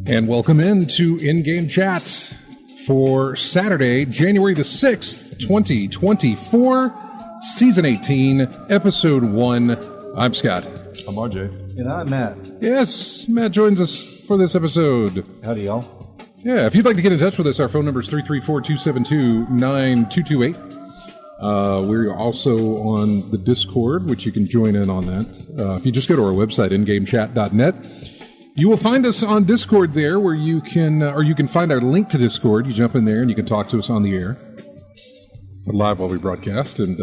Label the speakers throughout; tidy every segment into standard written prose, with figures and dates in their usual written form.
Speaker 1: And welcome into In-Game Chat for Saturday, January the 6th, 2024, Season 18, Episode 1. I'm Scott.
Speaker 2: I'm RJ.
Speaker 3: And I'm Matt.
Speaker 1: Yes, Matt joins us for this episode.
Speaker 3: Howdy, y'all.
Speaker 1: Yeah, if you'd like to get in touch with us, our phone number is 334-272-9228. We're also on the Discord, which you can join in on that. If you just go to our website, ingamechat.net, you will find us on Discord there, where you can find our link to Discord. You jump in there and you can talk to us on the air, live while we broadcast, and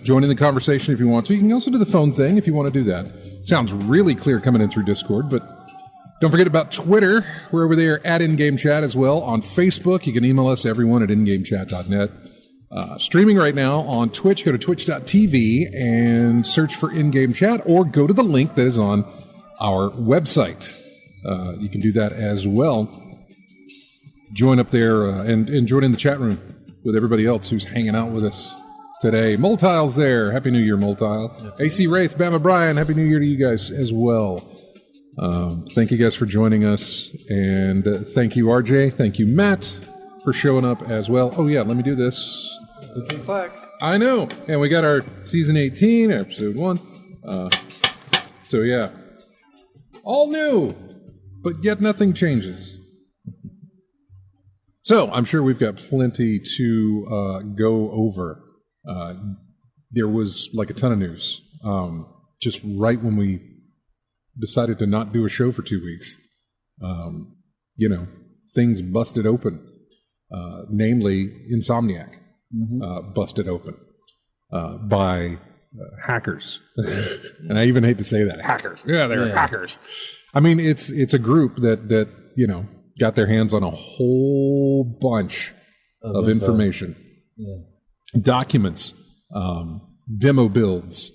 Speaker 1: join in the conversation if you want to. You can also do the phone thing if you want to do that. Sounds really clear coming in through Discord, but don't forget about Twitter. We're over there at In-Game Chat as well. On Facebook, you can email us, everyone, at ingamechat.net. Streaming right now on Twitch. Go to twitch.tv and search for In-Game Chat, or go to the link that is on our website. You can do that as well. Join up there and join in the chat room with everybody else who's hanging out with us today. Multile's there. Happy New Year, Multile. AC Wraith, Bama Brian, Happy New Year to you guys as well. Thank you guys for joining us. And thank you, RJ. Thank you, Matt, for showing up as well. Oh, yeah, let me do this.
Speaker 3: Okay, clack.
Speaker 1: I know. And we got our Season 18, Episode 1. So, yeah. All new, but yet nothing changes. So I'm sure we've got plenty to go over. There was like a ton of news. Just right when we decided to not do a show for 2 weeks, things busted open. Namely, Insomniac busted open by hackers. And I even hate to say that. Hackers. Yeah, they're hackers. I mean, it's a group that got their hands on a whole bunch of information. Yeah. Documents, demo builds,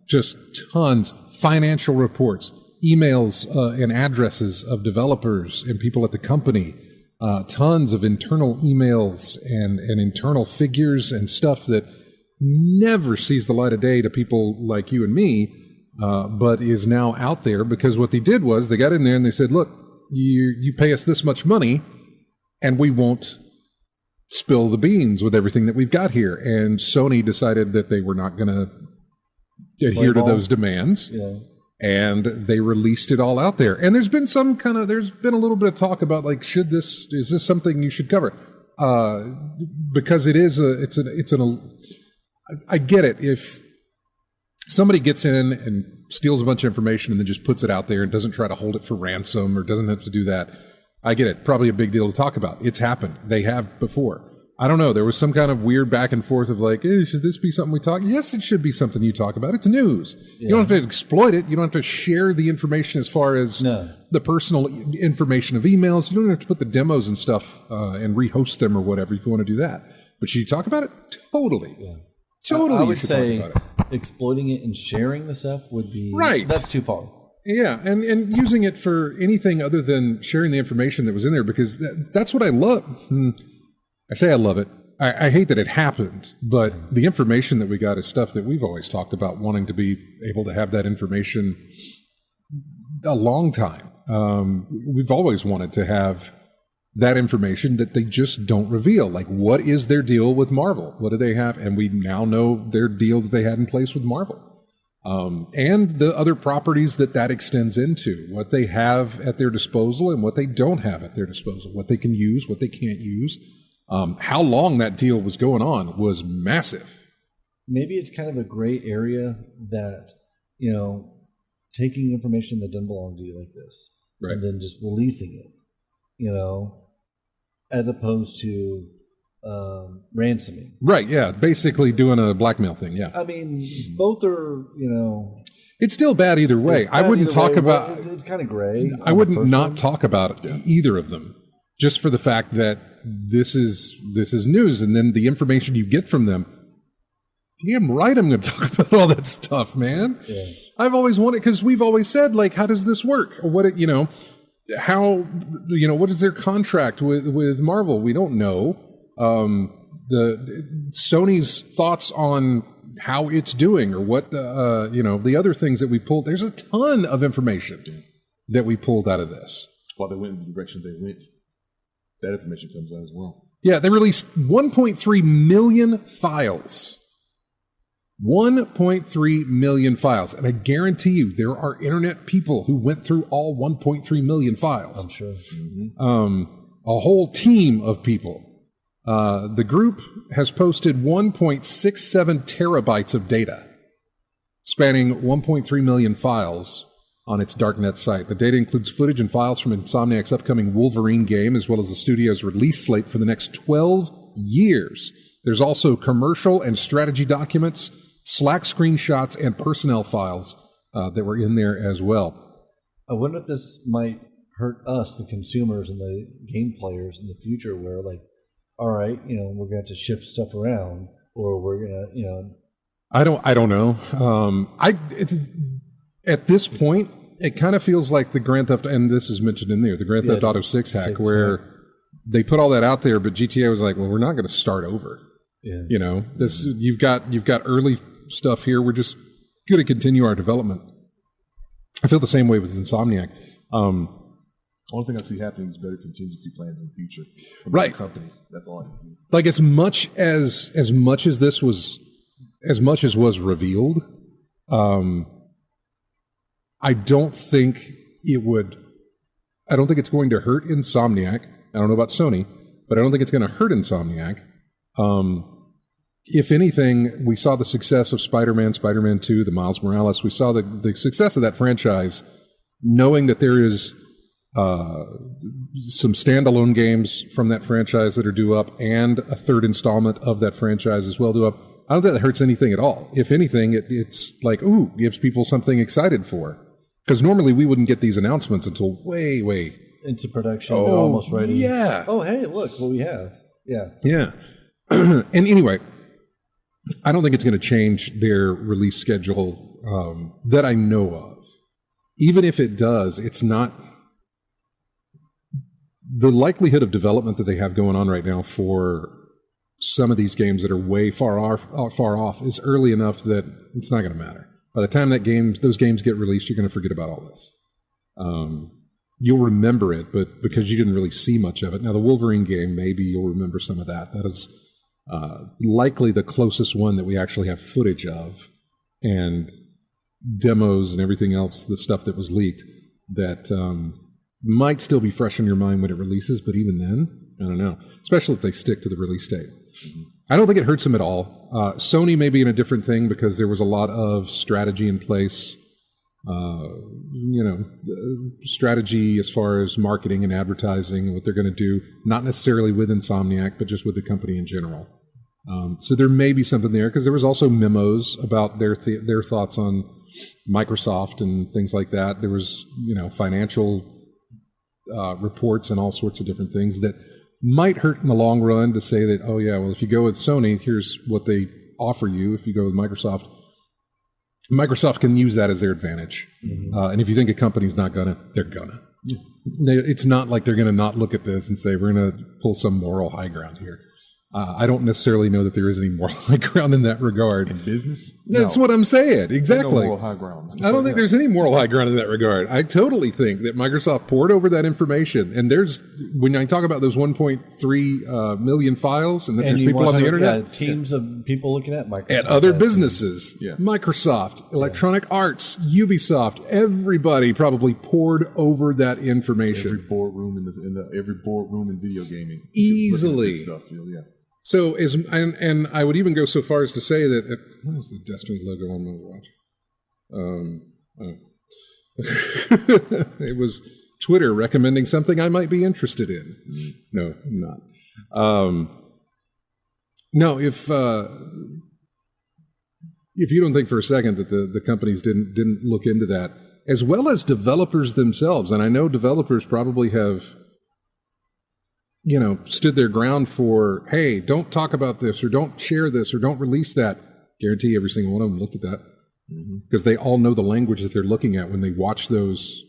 Speaker 1: just tons, financial reports, emails and addresses of developers and people at the company, tons of internal emails and internal figures and stuff that never sees the light of day to people like you and me, but is now out there because what they did was they got in there and they said, look, you pay us this much money and we won't spill the beans with everything that we've got here. And Sony decided that they were not going to adhere to those demands. Yeah. And they released it all out there. And there's been there's been a little bit of talk about like, is this something you should cover? Because I get it. If somebody gets in and steals a bunch of information and then just puts it out there and doesn't try to hold it for ransom or doesn't have to do that, I get it. Probably a big deal to talk about. It's happened. They have before. I don't know. There was some kind of weird back and forth of like, should this be something we talk? Yes, it should be something you talk about. It's news. Yeah. You don't have to exploit it. You don't have to share the information as far as the personal information of emails. You don't have to put the demos and stuff and rehost them or whatever if you want to do that. But should you talk about it? Totally. Yeah. Totally,
Speaker 3: I would say exploiting it and sharing the stuff would be
Speaker 1: right.
Speaker 3: That's too far.
Speaker 1: Yeah, and using it for anything other than sharing the information that was in there, because that's what I love. I say I love it. I hate that it happened, but the information that we got is stuff that we've always talked about, wanting to be able to have that information a long time. We've always wanted to have that information that they just don't reveal. Like, what is their deal with Marvel? What do they have? And we now know their deal that they had in place with Marvel. And the other properties that extends into, what they have at their disposal and what they don't have at their disposal, what they can use, what they can't use. How long that deal was going on was massive.
Speaker 3: Maybe it's kind of a gray area that, taking information that doesn't belong to you like this, right, and then just releasing it, as opposed to ransoming.
Speaker 1: Right, yeah. Basically doing a blackmail thing, yeah.
Speaker 3: I mean, both are,
Speaker 1: It's still bad either way. I wouldn't talk about...
Speaker 3: It's kind of gray.
Speaker 1: I wouldn't not talk about either of them, just for the fact that this is news, and then the information you get from them, damn right I'm going to talk about all that stuff, man. Yeah. I've always wanted, because we've always said, like, how does this work? Or what, how, what is their contract with Marvel? We don't know. The Sony's thoughts on how it's doing, or what, the other things that we pulled. There's a ton of information that we pulled out of this.
Speaker 2: While they went in the direction they went, that information comes out as well.
Speaker 1: Yeah, they released 1.3 million files. 1.3 million files. And I guarantee you there are internet people who went through all 1.3 million files.
Speaker 3: I'm sure.
Speaker 1: A whole team of people. The group has posted 1.67 terabytes of data, spanning 1.3 million files on its darknet site. The data includes footage and files from Insomniac's upcoming Wolverine game, as well as the studio's release slate for the next 12 years. There's also commercial and strategy documents, Slack screenshots, and personnel files that were in there as well.
Speaker 3: I wonder if this might hurt us, the consumers and the game players in the future, where, like, all right, we're going to have to shift stuff around, or we're going to,
Speaker 1: I don't know. At this point, it kind of feels like the Grand Theft, and this is mentioned in there, the Grand Theft Auto 6 hack, where they put all that out there, but GTA was like, well, we're not going to start over. Yeah. This you've got early stuff here. We're just going to continue our development. I feel the same way with Insomniac.
Speaker 2: Only thing I see happening is better contingency plans in the future from
Speaker 1: right.
Speaker 2: companies. That's all I can see.
Speaker 1: Like as much as was revealed, I don't think it's going to hurt Insomniac. I don't know about Sony, but I don't think it's going to hurt Insomniac. If anything, we saw the success of Spider-Man 2, the Miles Morales. We saw the success of that franchise, knowing that there is some standalone games from that franchise that are due up, and a third installment of that franchise as well due up. I don't think that hurts anything at all. If anything, it's like, gives people something excited for. Because normally we wouldn't get these announcements until way
Speaker 3: into production. They're almost ready.
Speaker 1: Yeah.
Speaker 3: Oh, hey, look what we have. Yeah.
Speaker 1: Yeah. And anyway, I don't think it's going to change their release schedule that I know of. Even if it does, it's not... The likelihood of development that they have going on right now for some of these games that are way far off is early enough that it's not going to matter. By the time those games get released, you're going to forget about all this. You'll remember it, but because you didn't really see much of it. Now, the Wolverine game, maybe you'll remember some of that. That is likely the closest one that we actually have footage of, and demos and everything else, the stuff that was leaked, that might still be fresh in your mind when it releases, but even then, I don't know. Especially if they stick to the release date. Mm-hmm. I don't think it hurts them at all. Sony may be in a different thing because there was a lot of strategy in place. Strategy as far as marketing and advertising and what they're going to do, not necessarily with Insomniac, but just with the company in general. So there may be something there, because there was also memos about their thoughts on Microsoft and things like that. There was, financial reports and all sorts of different things that might hurt in the long run to say that, if you go with Sony, here's what they offer you. If you go with Microsoft can use that as their advantage. Mm-hmm. And if you think a company's not gonna, they're gonna. Yeah. It's not like they're gonna not look at this and say, we're gonna pull some moral high ground here. I don't necessarily know that there is any moral high ground in that regard.
Speaker 2: In business?
Speaker 1: That's what I'm saying. Exactly.
Speaker 2: No moral high ground.
Speaker 1: I don't think there's any moral high ground in that regard. I totally think that Microsoft poured over that information. And when I talk about those 1.3 million files, and that there's people on the internet.
Speaker 3: Yeah, teams of people looking at Microsoft.
Speaker 1: At other businesses. Yeah. Microsoft, Electronic Arts, Ubisoft, everybody probably poured over that information.
Speaker 2: Every boardroom every boardroom in video gaming.
Speaker 1: Easily.
Speaker 2: Stuff, yeah.
Speaker 1: So, and I would even go so far as to say that, what is the Destiny logo on my watch? It was Twitter recommending something I might be interested in. No, I'm not. No, if you don't think for a second that the companies didn't look into that, as well as developers themselves, and I know developers probably have, stood their ground for, hey, don't talk about this, or don't share this, or don't release that. Guarantee every single one of them looked at that because they all know the language that they're looking at when they watch those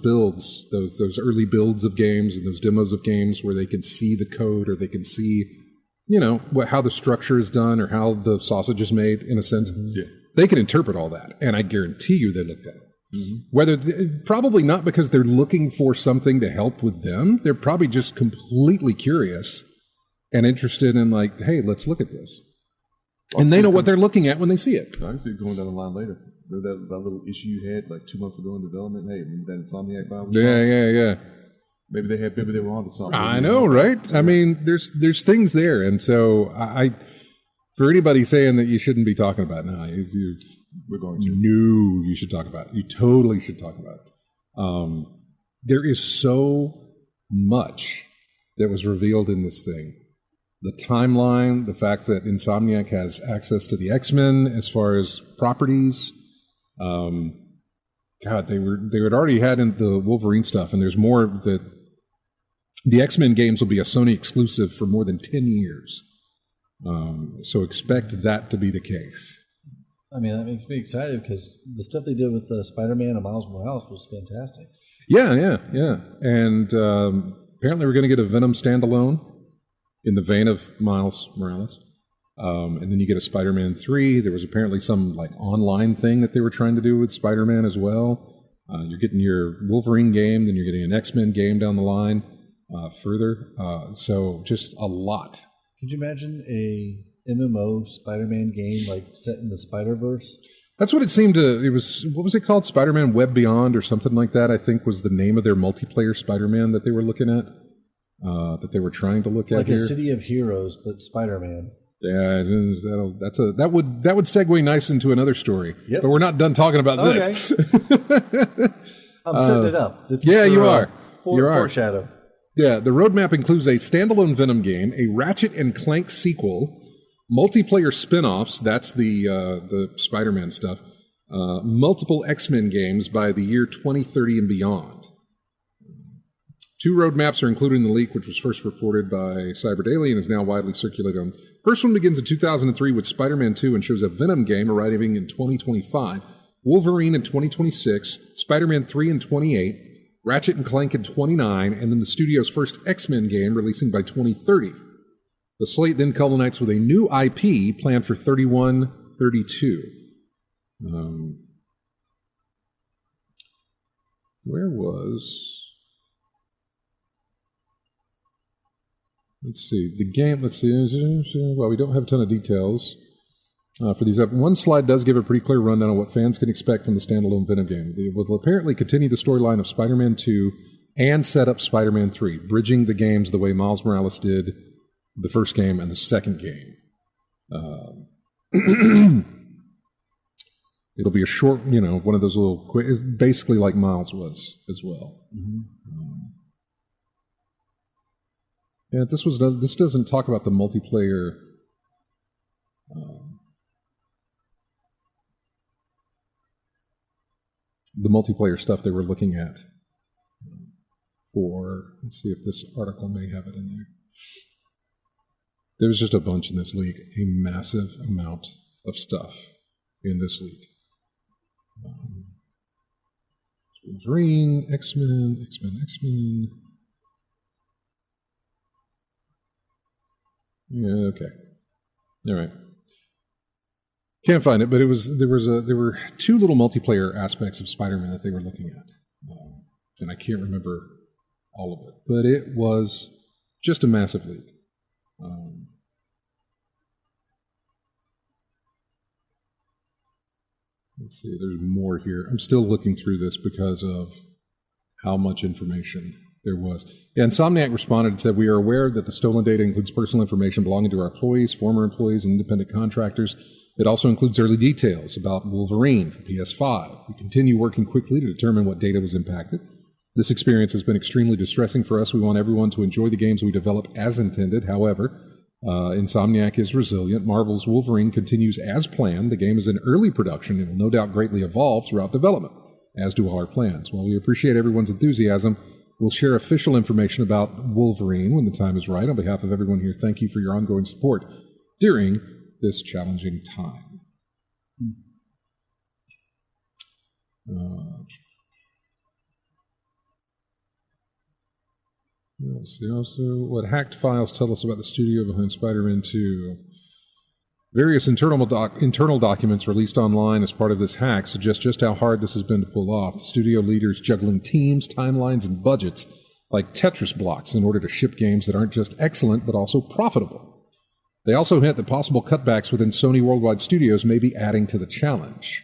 Speaker 1: builds, those early builds of games and those demos of games where they can see the code or they can see, how the structure is done or how the sausage is made, in a sense.
Speaker 2: Yeah.
Speaker 1: They can interpret all that, and I guarantee you they looked at it. Probably not because they're looking for something to help with them. They're probably just completely curious and interested in, like, hey, let's look at this. And they know what they're looking at when they see it.
Speaker 2: I can see it going down the line later. Remember that little issue you had like 2 months ago in development? Hey, remember that Insomniac file?
Speaker 1: Yeah.
Speaker 2: Maybe they were on to something.
Speaker 1: I know, right? I mean, there's things there, and so I for anybody saying that you shouldn't be talking about it,
Speaker 2: we're going to.
Speaker 1: No, you should talk about it. You totally should talk about it. There is so much that was revealed in this thing. The timeline, the fact that Insomniac has access to the X-Men as far as properties. They had already had in the Wolverine stuff, and there's more that the X-Men games will be a Sony exclusive for more than 10 years. So expect that to be the case.
Speaker 3: I mean, that makes me excited because the stuff they did with Spider-Man and Miles Morales was fantastic.
Speaker 1: Yeah. And apparently we're going to get a Venom standalone in the vein of Miles Morales. And then you get a Spider-Man 3. There was apparently some like online thing that they were trying to do with Spider-Man as well. You're getting your Wolverine game, then you're getting an X-Men game down the line further. So just a lot.
Speaker 3: Could you imagine a MMO Spider-Man game like set in the Spider-Verse?
Speaker 1: That's what it seemed to. It was, what was it called? Spider-Man Web Beyond or something like that, I think was the name of their multiplayer Spider-Man that they were looking at, that they were trying to look at
Speaker 3: like
Speaker 1: here.
Speaker 3: a City of Heroes, but Spider-Man.
Speaker 1: Yeah, that would segue nice into another story.
Speaker 3: Yep.
Speaker 1: But we're not done talking about this.
Speaker 3: I'm setting it up. This is
Speaker 1: you are.
Speaker 3: Foreshadow.
Speaker 1: Yeah, the roadmap includes a standalone Venom game, a Ratchet and Clank sequel, multiplayer spin-offs, that's the Spider-Man stuff, multiple X-Men games by the year 2030 and beyond. 2 roadmaps are included in the leak, which was first reported by Cyberdaily and is now widely circulated on. First one begins in 2003 with Spider-Man 2 and shows a Venom game arriving in 2025, Wolverine in 2026, Spider-Man 3 in 28, Ratchet and Clank in 29, and then the studio's first X-Men game releasing by 2030. The slate then culminates with a new IP planned for 31-32. Where was... Let's see. The game, well, we don't have a ton of details for these. One slide does give a pretty clear rundown of what fans can expect from the standalone Venom game. They will apparently continue the storyline of Spider-Man 2 and set up Spider-Man 3, bridging the games the way Miles Morales did the first game and the second game. It'll be a short, one of those little quick, basically like Miles was as well. Yeah, this doesn't talk about the multiplayer. The multiplayer stuff they were looking at for. Let's see if this article may have it in there. There was just a bunch in this leak, a massive amount of stuff in this leak. Wolverine, X-Men. Yeah, okay. All right. Can't find it, but there were 2 little multiplayer aspects of Spider-Man that they were looking at, and I can't remember all of it, but it was just a massive leak. Let's see. There's more here. I'm still looking through this because of how much information there was. Yeah, Insomniac responded and said, "We are aware that the stolen data includes personal information belonging to our employees, former employees, and independent contractors. It also includes early details about Wolverine for PS5. We continue working quickly to determine what data was impacted. This experience has been extremely distressing for us. We want everyone to enjoy the games we develop as intended. However, Insomniac is resilient. Marvel's Wolverine continues as planned. The game is in early production and will no doubt greatly evolve throughout development, as do all our plans. While we appreciate everyone's enthusiasm, we'll share official information about Wolverine when the time is right. On behalf of everyone here, thank you for your ongoing support during this challenging time. Let's see also what hacked files tell us about the studio behind Spider-Man 2. Various internal documents released online as part of this hack suggest just how hard this has been to pull off. The studio leaders juggling teams, timelines, and budgets like Tetris blocks in order to ship games that aren't just excellent but also profitable. They also hint that possible cutbacks within Sony Worldwide Studios may be adding to the challenge.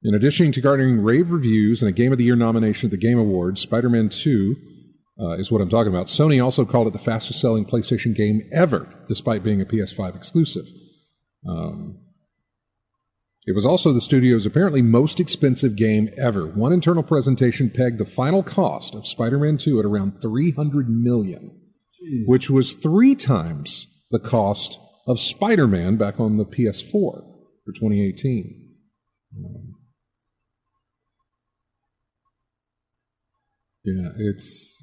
Speaker 1: In addition to garnering rave reviews and a Game of the Year nomination at the Game Awards, Spider-Man 2 is what I'm talking about. Sony also called it the fastest-selling PlayStation game ever, despite being a PS5 exclusive. It was also the studio's apparently most expensive game ever. One internal presentation pegged the final cost of Spider-Man 2 at around $300 million, which was 3 times the cost of Spider-Man back on the PS4 for 2018. Yeah, it's...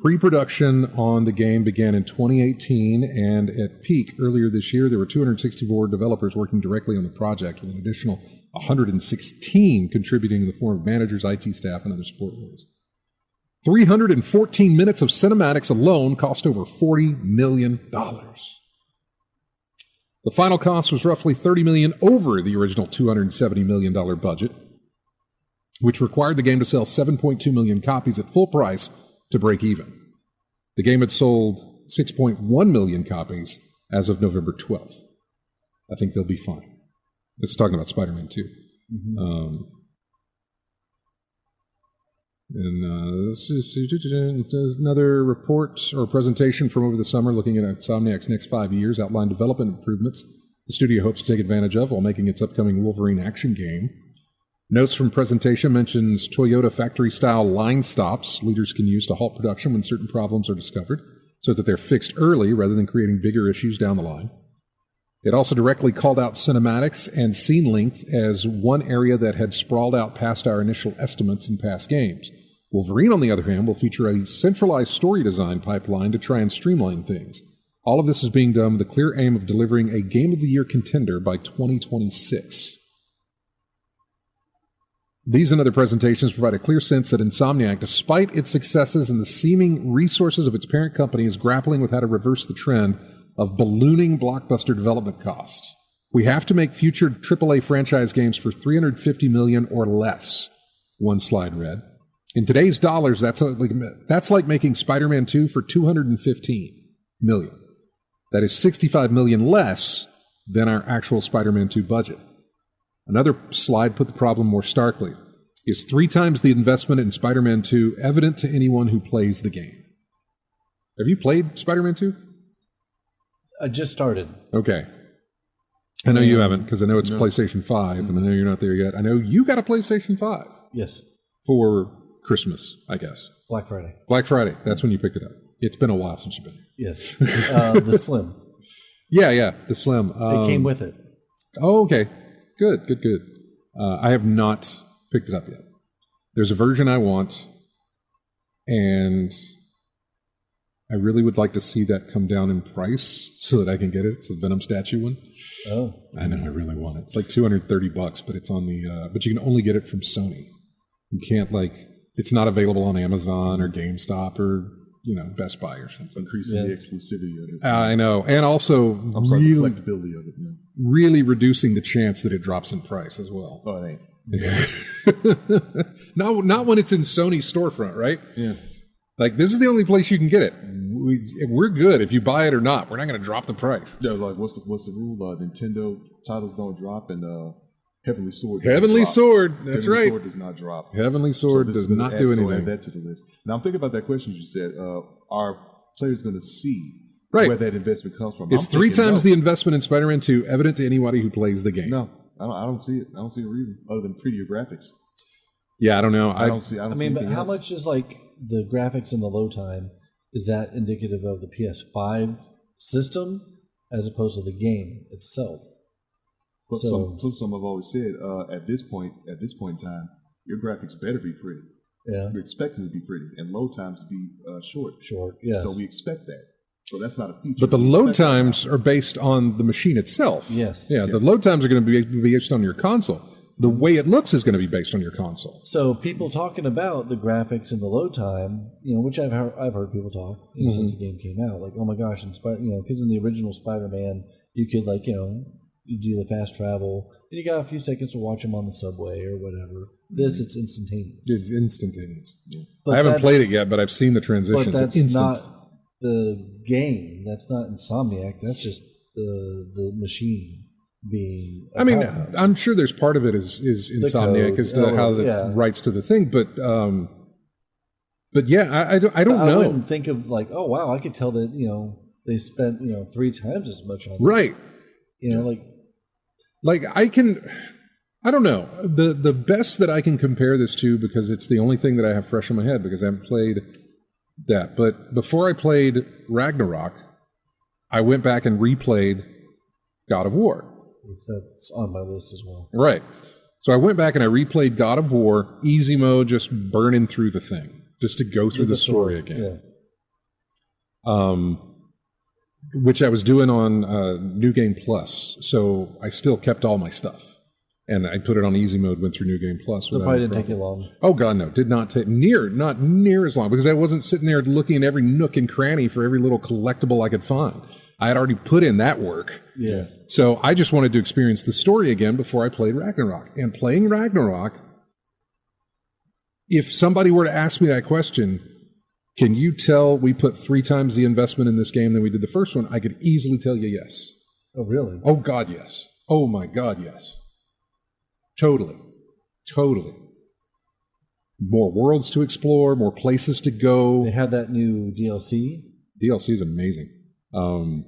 Speaker 1: Pre-production on the game began in 2018, and at peak earlier this year, there were 264 developers working directly on the project, with an additional 116 contributing in the form of managers, IT staff, and other support roles. 314 minutes of cinematics alone cost over $40 million. The final cost was roughly $30 million over the original $270 million budget, which required the game to sell 7.2 million copies at full price to break even. The game had sold 6.1 million copies as of November 12th. I think they'll be fine. This is talking about Spider-Man 2. There's another report or presentation from over the summer looking at Insomniac's next 5 years, outlined development improvements the studio hopes to take advantage of while making its upcoming Wolverine action game. Notes from presentation mentions Toyota factory-style line stops leaders can use to halt production when certain problems are discovered so that they're fixed early rather than creating bigger issues down the line. It also directly called out cinematics and scene length as one area that had sprawled out past our initial estimates in past games. Wolverine, on the other hand, will feature a centralized story design pipeline to try and streamline things. All of this is being done with the clear aim of delivering a Game of the Year contender by 2026. These and other presentations provide a clear sense that Insomniac, despite its successes and the seeming resources of its parent company, is grappling with how to reverse the trend of ballooning blockbuster development costs. We have to make future AAA franchise games for $350 million or less, one slide read. In today's dollars, that's like making Spider-Man 2 for $215 million. That is $65 million less than our actual Spider-Man 2 budget. Another slide put the problem more starkly. Is 3 times the investment in Spider-Man 2 evident to anyone who plays the game? Have you played Spider-Man 2?
Speaker 3: I just started.
Speaker 1: Okay. I know you haven't, because I know it's PlayStation 5, and I know you're not there yet. I know you got a PlayStation 5.
Speaker 3: Yes.
Speaker 1: For Christmas, I guess.
Speaker 3: Black Friday.
Speaker 1: Black Friday. That's when you picked it up. It's been a while since you've been here.
Speaker 3: Yes. The Slim.
Speaker 1: Yeah, the Slim.
Speaker 3: It came with it.
Speaker 1: Oh, okay. Good. I have not picked it up yet. There's a version I want, and I really would like to see that come down in price so that I can get it. It's the Venom statue one.
Speaker 3: Oh.
Speaker 1: I know, I really want it. It's like $230, but it's on the, but you can only get it from Sony. You can't it's not available on Amazon or GameStop or, Best Buy or something.
Speaker 2: Increasing the exclusivity of it.
Speaker 1: I know. And also
Speaker 2: the flexibility of it, man.
Speaker 1: Really reducing the chance that it drops in price as well.
Speaker 2: Oh, it ain't.
Speaker 1: Yeah. Not when it's in Sony's storefront, right?
Speaker 2: Yeah.
Speaker 1: This is the only place you can get it. We're good if you buy it or not. We're not going to drop the price.
Speaker 2: Yeah, what's the rule? Nintendo titles don't drop, and Heavenly Sword.
Speaker 1: Heavenly Sword. That's right.
Speaker 2: Heavenly Sword does not drop.
Speaker 1: Heavenly Sword does not do anything.
Speaker 2: Add that to the list. Now I'm thinking about that question you said. Are players going to see
Speaker 1: where
Speaker 2: that investment comes from?
Speaker 1: Is 3 times the investment in Spider-Man 2 evident to anybody who plays the game?
Speaker 2: No. I don't see it. I don't see a reason other than prettier graphics.
Speaker 1: Yeah, I don't know.
Speaker 2: I don't see. I
Speaker 3: mean, but
Speaker 2: anything
Speaker 3: how
Speaker 2: else.
Speaker 3: much is like the graphics and the load time? Is that indicative of the PS5 system as opposed to the game itself?
Speaker 2: Plus, some have always said at this point in time, your graphics better be pretty.
Speaker 3: Yeah,
Speaker 2: You're expecting to be pretty, and load times to be short.
Speaker 3: Short, yes.
Speaker 2: So we expect that. So that's not a feature.
Speaker 1: But the
Speaker 2: We
Speaker 1: load
Speaker 2: expect that.
Speaker 1: times are based on the machine itself.
Speaker 3: Yes.
Speaker 1: Yeah, the load times are going to be based on your console. The way it looks is going to be based on your console.
Speaker 3: So people talking about the graphics and the load time, which I've heard people talk since the game came out, like, oh my gosh, because in the original Spider-Man, you could you do the fast travel, and you got a few seconds to watch him on the subway or whatever. This, it's instantaneous.
Speaker 1: It's instantaneous. Yeah.
Speaker 3: But
Speaker 1: I haven't
Speaker 3: that's-
Speaker 1: played it yet, but I've seen the
Speaker 3: But
Speaker 1: transition to
Speaker 3: that's
Speaker 1: instant.
Speaker 3: not the game. That's not Insomniac. That's just the machine being.
Speaker 1: I mean, I'm sure there's part of it is Insomniac
Speaker 3: code.
Speaker 1: as to how that writes to the thing, but yeah, I don't
Speaker 3: I
Speaker 1: know.
Speaker 3: wouldn't think of like, oh wow, I could tell that they spent 3 times as much on
Speaker 1: Right. Like I don't know. The best that I can compare this to, because it's the only thing that I have fresh in my head because I haven't played that. But before I played Ragnarok, I went back and replayed God of War.
Speaker 3: That's on my list as well.
Speaker 1: Right. So I went back and I replayed God of War, easy mode, just burning through the thing, just to go through the story again.
Speaker 3: Yeah.
Speaker 1: Which I was doing on New Game Plus. So I still kept all my stuff. And I put it on easy mode, went through New Game Plus.
Speaker 3: So it probably didn't take you long.
Speaker 1: Oh, God, no. Did not take not near as long, because I wasn't sitting there looking at every nook and cranny for every little collectible I could find. I had already put in that work.
Speaker 3: Yeah.
Speaker 1: So I just wanted to experience the story again before I played Ragnarok. And playing Ragnarok, if somebody were to ask me that question, can you tell we put 3 times the investment in this game than we did the first one? I could easily tell you yes.
Speaker 3: Oh, really?
Speaker 1: Oh, God, yes. Oh, my God, yes. Totally. More worlds to explore, more places to go.
Speaker 3: They had that new DLC.
Speaker 1: DLC is amazing.
Speaker 3: And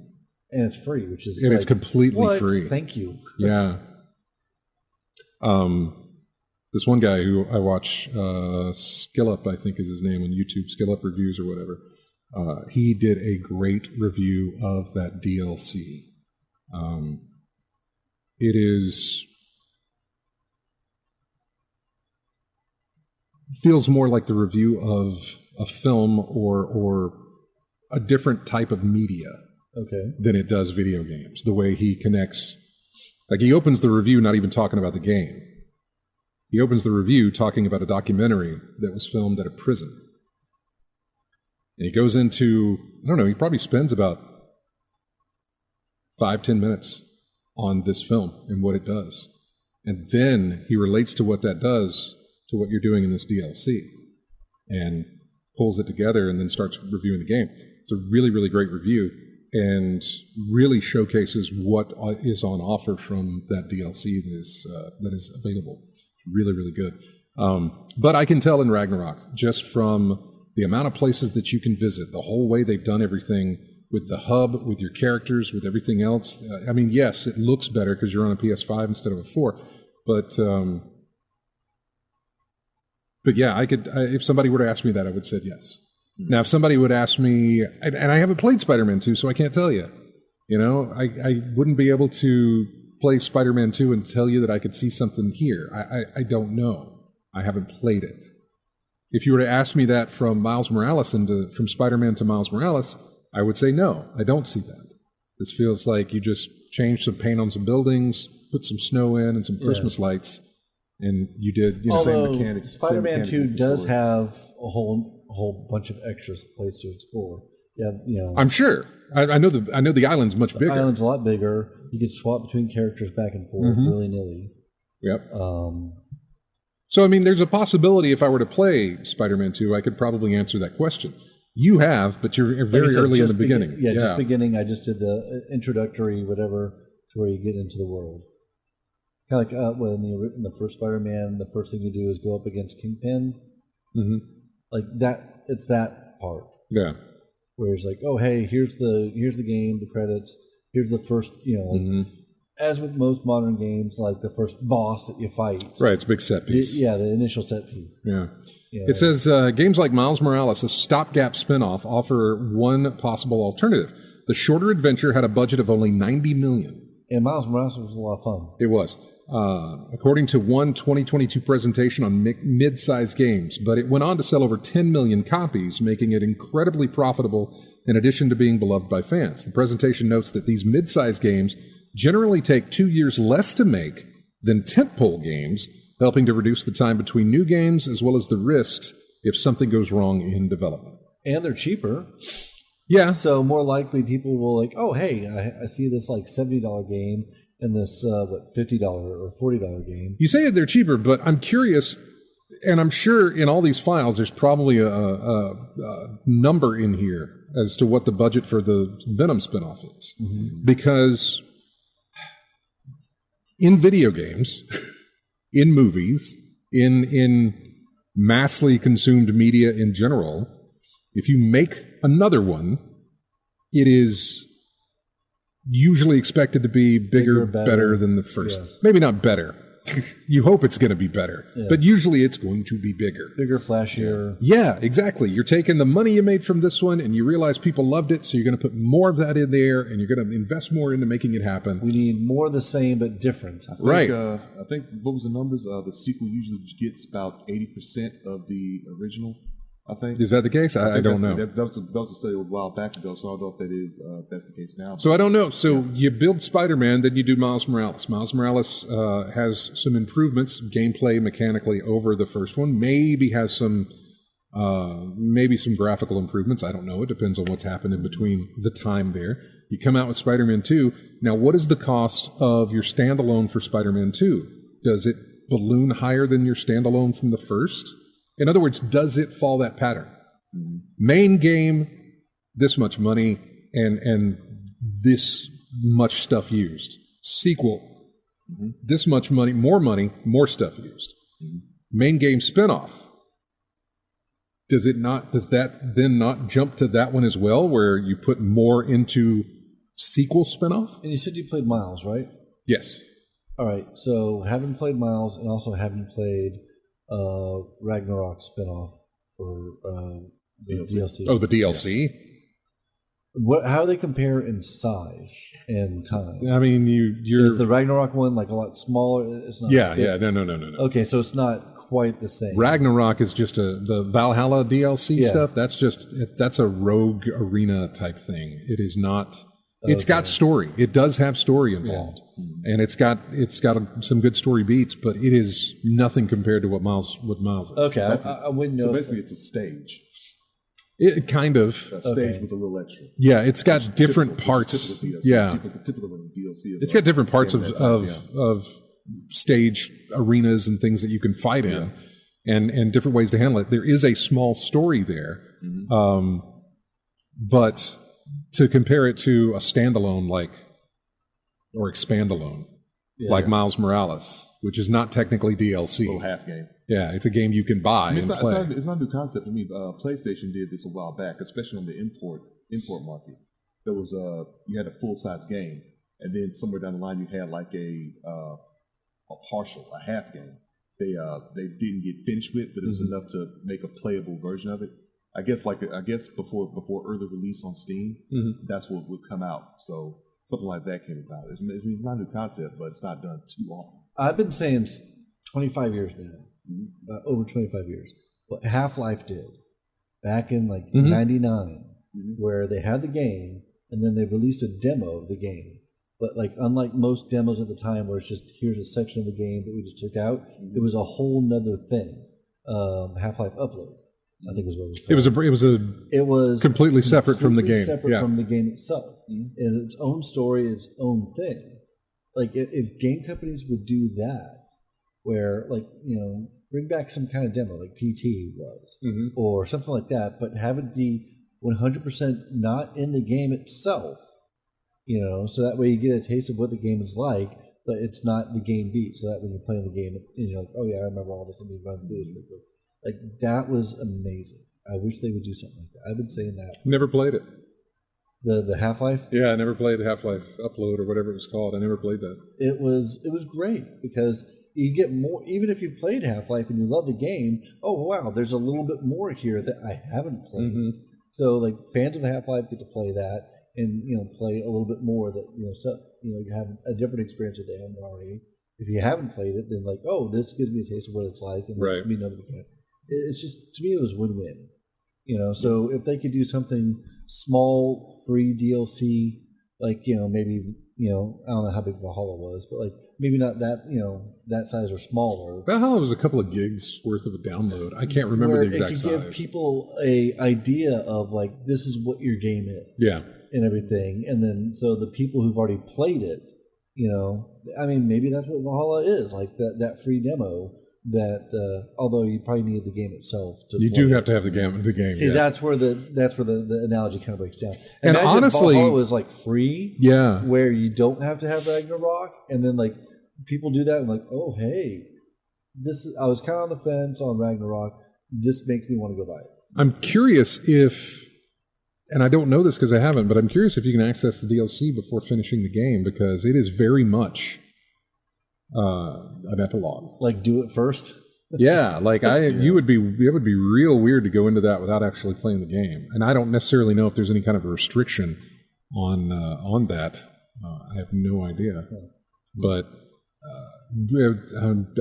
Speaker 3: it's free, which is
Speaker 1: it's completely free.
Speaker 3: Thank you.
Speaker 1: Yeah. This one guy who I watch, Skillup, I think is his name on YouTube, Skillup Reviews or whatever. He did a great review of that DLC. It feels more like the review of a film or a different type of media.
Speaker 3: Okay.
Speaker 1: Than it does video games. The way he connects, like he opens the review not even talking about the game. He opens the review talking about a documentary that was filmed at a prison. And he goes into, I don't know, he probably spends about 5-10 minutes on this film and what it does. And then he relates to what that does to what you're doing in this DLC and pulls it together and then starts reviewing the game. It's a really, really great review and really showcases what is on offer from that DLC that is available. Really, really good. But I can tell in Ragnarok, just from the amount of places that you can visit, the whole way they've done everything with the hub, with your characters, with everything else. I mean, yes, it looks better because you're on a PS5 instead of a 4. But yeah, I could. If somebody were to ask me that, I would say yes. Now, if somebody would ask me, and I haven't played Spider-Man 2, so I can't tell you. I wouldn't be able to play Spider-Man 2 and tell you that I could see something here. I don't know. I haven't played it. If you were to ask me that from Miles Morales from Spider-Man to Miles Morales, I would say no, I don't see that. This feels like you just changed some paint on some buildings, put some snow in and some Christmas lights, and you did
Speaker 3: Although
Speaker 2: same mechanics.
Speaker 3: Spider-Man 2 does
Speaker 2: story.
Speaker 3: have a whole bunch of extra place to explore. Yeah,
Speaker 1: I'm sure. I know the island's much bigger.
Speaker 3: The island's a lot bigger. You can swap between characters back and forth willy-nilly.
Speaker 1: Yep. So, I mean, there's a possibility if I were to play Spider-Man 2, I could probably answer that question. You have, but you're very early in the beginning.
Speaker 3: Just beginning. I just did the introductory, whatever, to where you get into the world. Kind of like in the first Spider-Man, the first thing you do is go up against Kingpin.
Speaker 1: Mm-hmm.
Speaker 3: Like that, it's that part.
Speaker 1: Yeah.
Speaker 3: Where it's like, oh, hey, here's the game, the credits. Here's the first, as with most modern games, like the first boss that you fight.
Speaker 1: Right, it's a big set piece.
Speaker 3: The initial set piece.
Speaker 1: Yeah.
Speaker 3: Yeah.
Speaker 1: It says games like Miles Morales, a stopgap spinoff, offer one possible alternative. The shorter adventure had a budget of only $90 million.
Speaker 3: And Miles Morales was a lot of fun.
Speaker 1: It was. According to one 2022 presentation on mid-sized games, but it went on to sell over 10 million copies, making it incredibly profitable in addition to being beloved by fans. The presentation notes that these mid-sized games generally take 2 years less to make than tentpole games, helping to reduce the time between new games as well as the risks if something goes wrong in development.
Speaker 3: And they're cheaper.
Speaker 1: Yeah.
Speaker 3: So more likely people will like, oh, hey, I see this like $70 game and this, $50 or $40 game.
Speaker 1: You say they're cheaper, but I'm curious, and I'm sure in all these files there's probably a number in here as to what the budget for the Venom spinoff is. Mm-hmm. Because in video games, in movies, in massively consumed media in general, if you make another one, it is usually expected to be bigger, better than the first. Yes. Maybe not better. You hope it's going to be better, but usually it's going to be bigger.
Speaker 3: Bigger, flashier.
Speaker 1: Yeah, exactly. You're taking the money you made from this one and you realize people loved it, so you're going to put more of that in there and you're going to invest more into making it happen.
Speaker 3: We need more of the same but different.
Speaker 2: I think, what was the numbers? The sequel usually gets about 80% of the original, I think.
Speaker 1: Is that the case? I don't know.
Speaker 2: That was a study a while back ago, so I don't know if that's the case now.
Speaker 1: So I don't know. So you build Spider-Man, then you do Miles Morales. Miles Morales has some improvements, gameplay, mechanically, over the first one. Maybe has some graphical improvements. I don't know. It depends on what's happened in between the time there. You come out with Spider-Man 2. Now, what is the cost of your standalone for Spider-Man 2? Does it balloon higher than your standalone from the first? In other words, does it follow that pattern? Mm-hmm. Main game, this much money, and this much stuff used. Sequel, this much money, more stuff used. Mm-hmm. Main game spinoff. Does that then not jump to that one as well, where you put more into sequel spinoff?
Speaker 3: And you said you played Miles, right?
Speaker 1: Yes.
Speaker 3: All right. So having played Miles and also having played Ragnarok spinoff or the DLC.
Speaker 1: Oh, the DLC?
Speaker 3: How do they compare in size and time?
Speaker 1: I mean,
Speaker 3: is the Ragnarok one like a lot smaller? It's not.
Speaker 1: Yeah. No.
Speaker 3: Okay, so it's not quite the same.
Speaker 1: Ragnarok is just the Valhalla DLC stuff. That's a rogue arena type thing. It is not. It's got story. It does have story involved, and it's got some good story beats. But it is nothing compared to what Miles is.
Speaker 3: Okay, I wouldn't know.
Speaker 2: So basically, it's a stage.
Speaker 1: It kind of
Speaker 2: a stage with a little extra.
Speaker 1: Yeah, it's got different parts.
Speaker 2: Typical DLC.
Speaker 1: It's got different parts of stage arenas and things that you can fight in, and different ways to handle it. There is a small story there, but to compare it to a standalone or expandalone like Miles Morales, which is not technically DLC.
Speaker 2: A little half game.
Speaker 1: Yeah, it's a game you can buy and play.
Speaker 2: It's not a new concept to me. PlayStation did this a while back, especially on the import market. There was you had a full size game, and then somewhere down the line you had like a half game. They didn't get finished with, but it was enough to make a playable version of it. I guess before early release on Steam, that's what would come out. So something like that came about. It's not a new concept, but it's not done too often.
Speaker 3: I've been saying 25 years now, over 25 years. What Half-Life did back in like '99, where they had the game and then they released a demo of the game. But like unlike most demos at the time, where it's just here's a section of the game that we just took out, it was a whole nother thing. Half-Life Upload, I think is what it was called.
Speaker 1: It was completely separate from the game.
Speaker 3: Separate from the game itself, and its own story, its own thing. Like if game companies would do that, where bring back some kind of demo like PT was, or something like that, but have it be 100% not in the game itself. So that way you get a taste of what the game is like, but it's not the game beat. So that when you're playing the game, you're like, oh yeah, I remember all this. Let me run through this real quick. Like that was amazing. I wish they would do something like that. I've been saying that.
Speaker 1: Never played it.
Speaker 3: The Half-Life.
Speaker 1: Yeah, I never played Half-Life Upload or whatever it was called. I never played that.
Speaker 3: It was great because you get more. Even if you played Half-Life and you love the game, oh wow, there's a little bit more here that I haven't played.
Speaker 1: Mm-hmm.
Speaker 3: So like fans of Half-Life get to play that and play a little bit more that stuff you have a different experience that they haven't already. If you haven't played it, then like, oh, this gives me a taste of what it's like, and
Speaker 1: right.
Speaker 3: It's just, to me, it was win-win. So if they could do something small, free DLC, like maybe I don't know how big Valhalla was, but like maybe not that that size or smaller.
Speaker 1: Valhalla was a couple of gigs worth of a download. I can't remember the exact size.
Speaker 3: It could give people a idea of like this is what your game is,
Speaker 1: yeah,
Speaker 3: and everything, and then so the people who've already played it, I mean, maybe that's what Valhalla is, like that free demo. That although you probably need the game itself to
Speaker 1: you
Speaker 3: play
Speaker 1: do have to have the game.
Speaker 3: See,
Speaker 1: yes.
Speaker 3: that's where the analogy kind of breaks down.
Speaker 1: And
Speaker 3: imagine
Speaker 1: honestly,
Speaker 3: Valhalla was like free,
Speaker 1: yeah,
Speaker 3: where you don't have to have Ragnarok, and then like people do that and like, oh hey, I was kind of on the fence on Ragnarok. This makes me want to go buy it.
Speaker 1: I'm curious if, and I don't know this because I haven't, but I'm curious if you can access the DLC before finishing the game because it is very much an epilogue.
Speaker 3: Like do it first.
Speaker 1: Yeah, like it would be real weird to go into that without actually playing the game. And I don't necessarily know if there's any kind of a restriction on that. I have no idea. But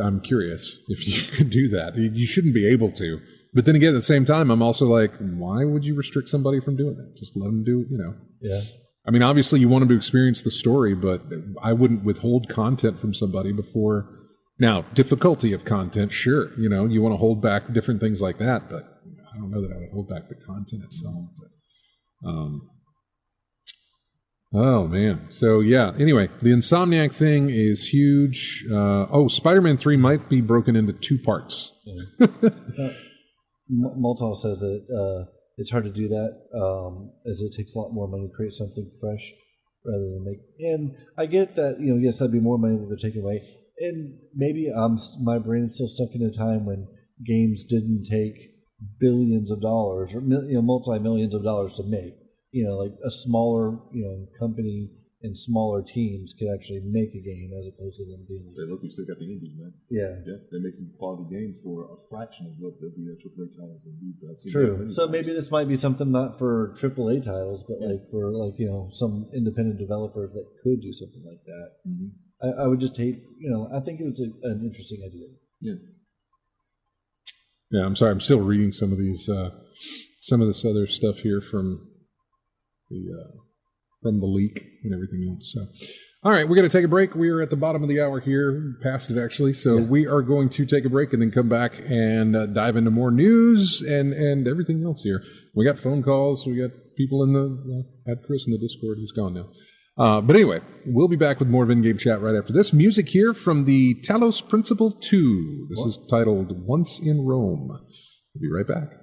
Speaker 1: I'm curious if you could do that. You shouldn't be able to. But then again, at the same time, I'm also like, why would you restrict somebody from doing it? Just let them do,
Speaker 3: Yeah.
Speaker 1: I mean, obviously you want them to experience the story, but I wouldn't withhold content from somebody before. Now, difficulty of content, sure. You want to hold back different things like that, but I don't know that I would hold back the content itself. But, oh, man. So, yeah. Anyway, the Insomniac thing is huge. Spider-Man 3 might be broken into 2 parts.
Speaker 3: Yeah. Maltall says that it's hard to do that as it takes a lot more money to create something fresh rather than make. And I get that, yes, that'd be more money that they're taking away. And maybe my brain is still stuck in a time when games didn't take billions of dollars or multi-millions of dollars to make. Like a smaller company and smaller teams could actually make a game as opposed to them being.
Speaker 2: Hey, look, we still got the indies, man.
Speaker 3: Yeah,
Speaker 2: they make some quality games for a fraction of what the AAA titles are.
Speaker 3: True. So maybe this might be something not for AAA titles, but like for some independent developers that could do something like that. Mm-hmm. I would just hate. I think it was an interesting idea.
Speaker 2: Yeah.
Speaker 1: Yeah, I'm sorry. I'm still reading some of these, some of this other stuff here from the leak and everything else. So, all right, we're going to take a break. We are at the bottom of the hour here, past it actually. So we are going to take a break and then come back and dive into more news and everything else here. We got phone calls. We got people had Chris in the Discord. He's gone now. But anyway, we'll be back with more of in-game chat right after this. Music here from the Talos Principle 2. This is titled Once in Rome. We'll be right back.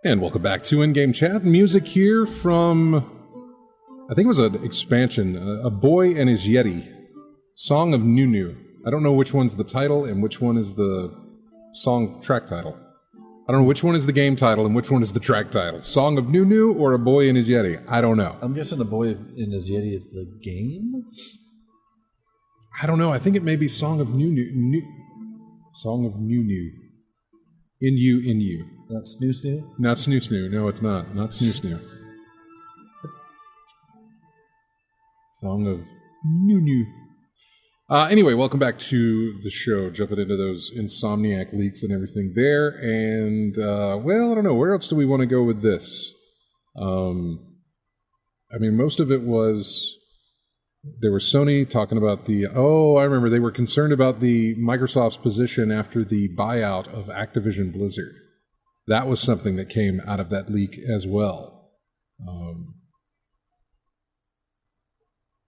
Speaker 1: And welcome back to In-Game Chat. Music here from, I think it was an expansion, A Boy and His Yeti. Song of New. I don't know which one's the title and which one is the song track title. I don't know which one is the game title and which one is the track title. Song of New or A Boy in His Yeti? I don't know.
Speaker 3: I'm guessing A Boy in His Yeti is the game?
Speaker 1: I don't know. I think it may be Song of New. Song of New. In you.
Speaker 3: Not Snoo Snoo?
Speaker 1: Not Snoo Snoo. No, it's not. Not Snoo Snoo. Song of New. Anyway, welcome back to the show. Jumping into those Insomniac leaks and everything there. And, well, I don't know. Where else do we want to go with this? I mean, most of it was... There was Sony talking about I remember they were concerned about the Microsoft's position after the buyout of Activision Blizzard. That was something that came out of that leak as well.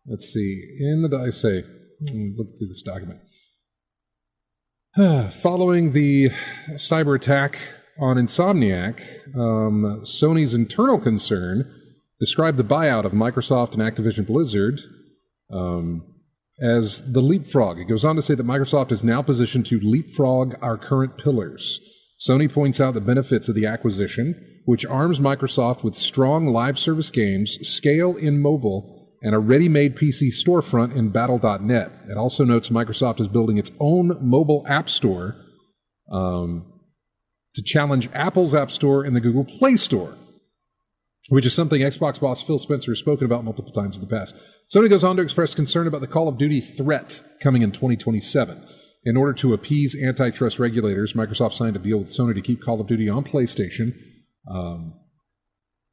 Speaker 1: Let's see. Look through this document. Following the cyber attack on Insomniac, Sony's internal concern described the buyout of Microsoft and Activision Blizzard as the leapfrog. It goes on to say that Microsoft is now positioned to leapfrog our current pillars. Sony points out the benefits of the acquisition, which arms Microsoft with strong live service games, scale in mobile, and a ready-made PC storefront in Battle.net. It also notes Microsoft is building its own mobile app store to challenge Apple's App Store and the Google Play Store, which is something Xbox boss Phil Spencer has spoken about multiple times in the past. Sony goes on to express concern about the Call of Duty threat coming in 2027. In order to appease antitrust regulators, Microsoft signed a deal with Sony to keep Call of Duty on PlayStation,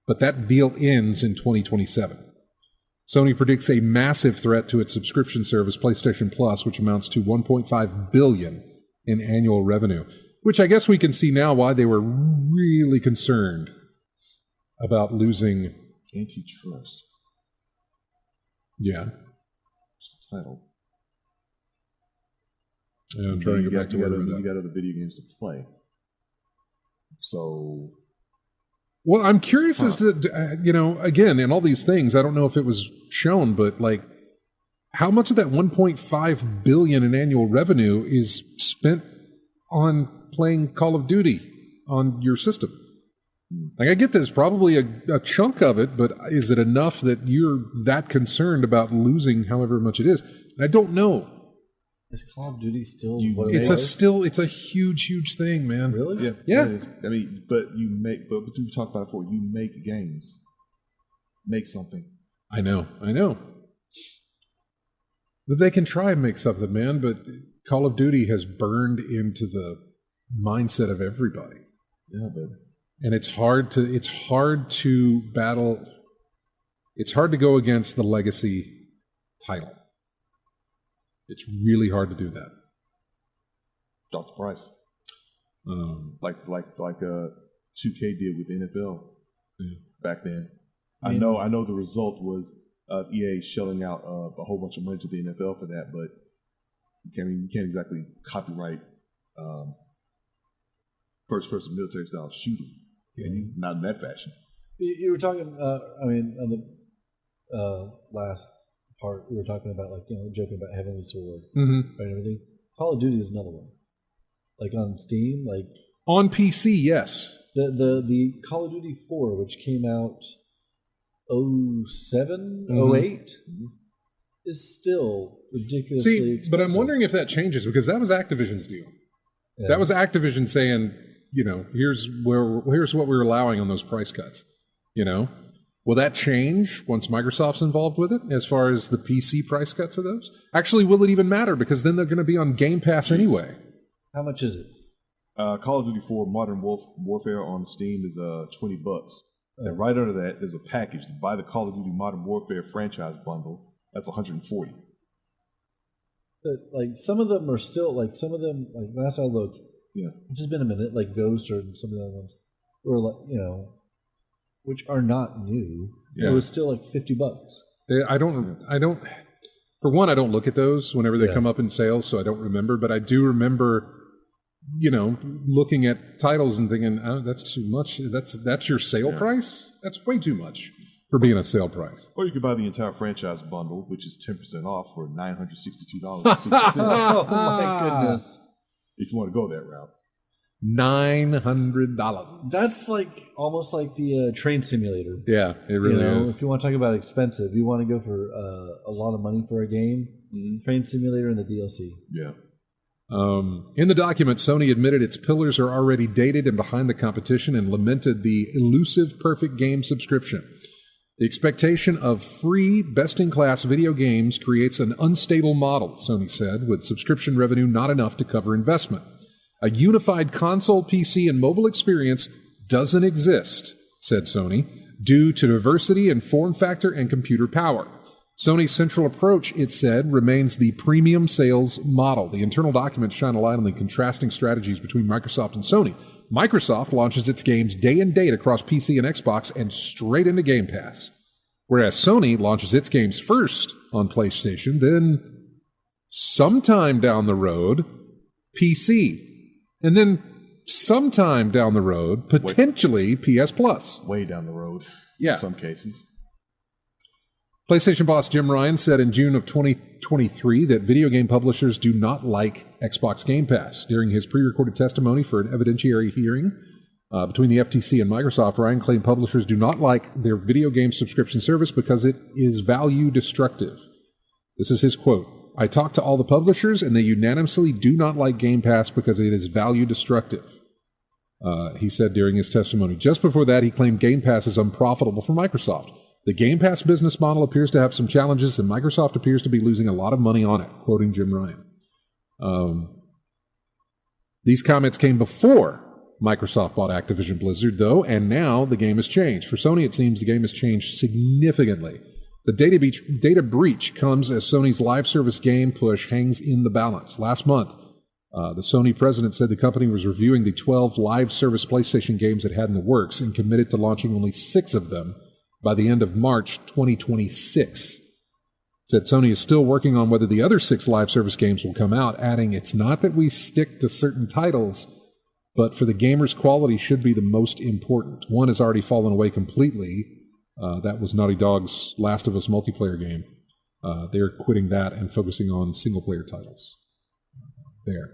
Speaker 1: but that deal ends in 2027. Sony predicts a massive threat to its subscription service, PlayStation Plus, which amounts to $1.5 billion in annual revenue, which I guess we can see now why they were really concerned about losing
Speaker 2: antitrust.
Speaker 1: Yeah.
Speaker 2: What's the title?
Speaker 1: Yeah, I'm trying to get back to where
Speaker 2: you got other video games to play. So,
Speaker 1: well, I'm curious as to, again, in all these things, I don't know if it was shown, but like, how much of that 1.5 billion in annual revenue is spent on playing Call of Duty on your system? Like, I get there's probably a chunk of it, but is it enough that you're that concerned about losing however much it is? And I don't know.
Speaker 3: Is Call of Duty still?
Speaker 1: It's a huge thing, man.
Speaker 3: Really?
Speaker 1: Yeah.
Speaker 2: I mean, but we talked about it before. You make games, make something.
Speaker 1: I know. But they can try and make something, man. But Call of Duty has burned into the mindset of everybody.
Speaker 2: Yeah, but.
Speaker 1: And it's hard to battle. It's hard to go against the legacy title. It's really hard to do that.
Speaker 2: Drop the price. Like 2K did with NFL back then. I know the result was EA shelling out a whole bunch of money to the NFL for that, but you can't exactly copyright first-person military-style shooting. Not in that fashion.
Speaker 3: You were talking, on the last part, we were talking about, joking about Heavenly Sword, right, and everything. Call of Duty is another one. Like, on Steam, like...
Speaker 1: On PC, yes.
Speaker 3: The Call of Duty 4, which came out 07, 08, is still ridiculously expensive.
Speaker 1: But I'm wondering if that changes, because that was Activision's deal. Yeah. That was Activision saying... here's what we're allowing on those price cuts. Will that change once Microsoft's involved with it as far as the PC price cuts of those? Actually, will it even matter? Because then they're going to be on Game Pass anyway.
Speaker 3: How much is it?
Speaker 2: Call of Duty 4 Modern Warfare on Steam is $20. And right under that, there's a package. Buy the Call of Duty Modern Warfare franchise bundle. That's $140.
Speaker 3: But some of them are still last I looked.
Speaker 2: Yeah,
Speaker 3: it's just been a minute, like Ghost or some of the other ones, or which are not new. Yeah. It was still like $50.
Speaker 1: I don't. For one, I don't look at those whenever they come up in sales, so I don't remember. But I do remember, looking at titles and thinking, oh, that's too much. That's your sale price. That's way too much. for being a sale price.
Speaker 2: Or you could buy the entire franchise bundle, which is 10% off for $962.60.
Speaker 3: Oh my goodness.
Speaker 2: If you want to go that route.
Speaker 1: $900.
Speaker 3: That's like almost like the train simulator.
Speaker 1: Yeah, it really is.
Speaker 3: If you want to talk about expensive, you want to go for a lot of money for a game, train simulator and the DLC.
Speaker 2: Yeah.
Speaker 1: In the document, Sony admitted its pillars are already dated and behind the competition and lamented the elusive perfect game subscription. The expectation of free, best-in-class video games creates an unstable model, Sony said, with subscription revenue not enough to cover investment. A unified console, PC, and mobile experience doesn't exist, said Sony, due to diversity in form factor and computer power. Sony's central approach, it said, remains the premium sales model. The internal documents shine a light on the contrasting strategies between Microsoft and Sony. Microsoft launches its games day and date across PC and Xbox and straight into Game Pass, whereas Sony launches its games first on PlayStation, then sometime down the road, PC, and then sometime down the road, potentially PS Plus.
Speaker 2: Way down the road.
Speaker 1: Yeah.
Speaker 2: In some cases.
Speaker 1: PlayStation boss Jim Ryan said in June of 2023 that video game publishers do not like Xbox Game Pass. During his pre-recorded testimony for an evidentiary hearing between the FTC and Microsoft, Ryan claimed publishers do not like their video game subscription service because it is value destructive. This is his quote. I talked to all the publishers, and they unanimously do not like Game Pass because it is value destructive, he said during his testimony. Just before that, he claimed Game Pass is unprofitable for Microsoft. The Game Pass business model appears to have some challenges, and Microsoft appears to be losing a lot of money on it, quoting Jim Ryan. These comments came before Microsoft bought Activision Blizzard, though, and now the game has changed. For Sony, it seems the game has changed significantly. The data breach comes as Sony's live service game push hangs in the balance. Last month, the Sony president said the company was reviewing the 12 live service PlayStation games it had in the works and committed to launching only 6 of them by the end of March 2026. Said Sony is still working on whether the other 6 live service games will come out, adding, it's not that we stick to certain titles, but for the gamers, quality should be the most important. One has already fallen away completely. That was Naughty Dog's Last of Us multiplayer game. They're quitting that and focusing on single-player titles. There.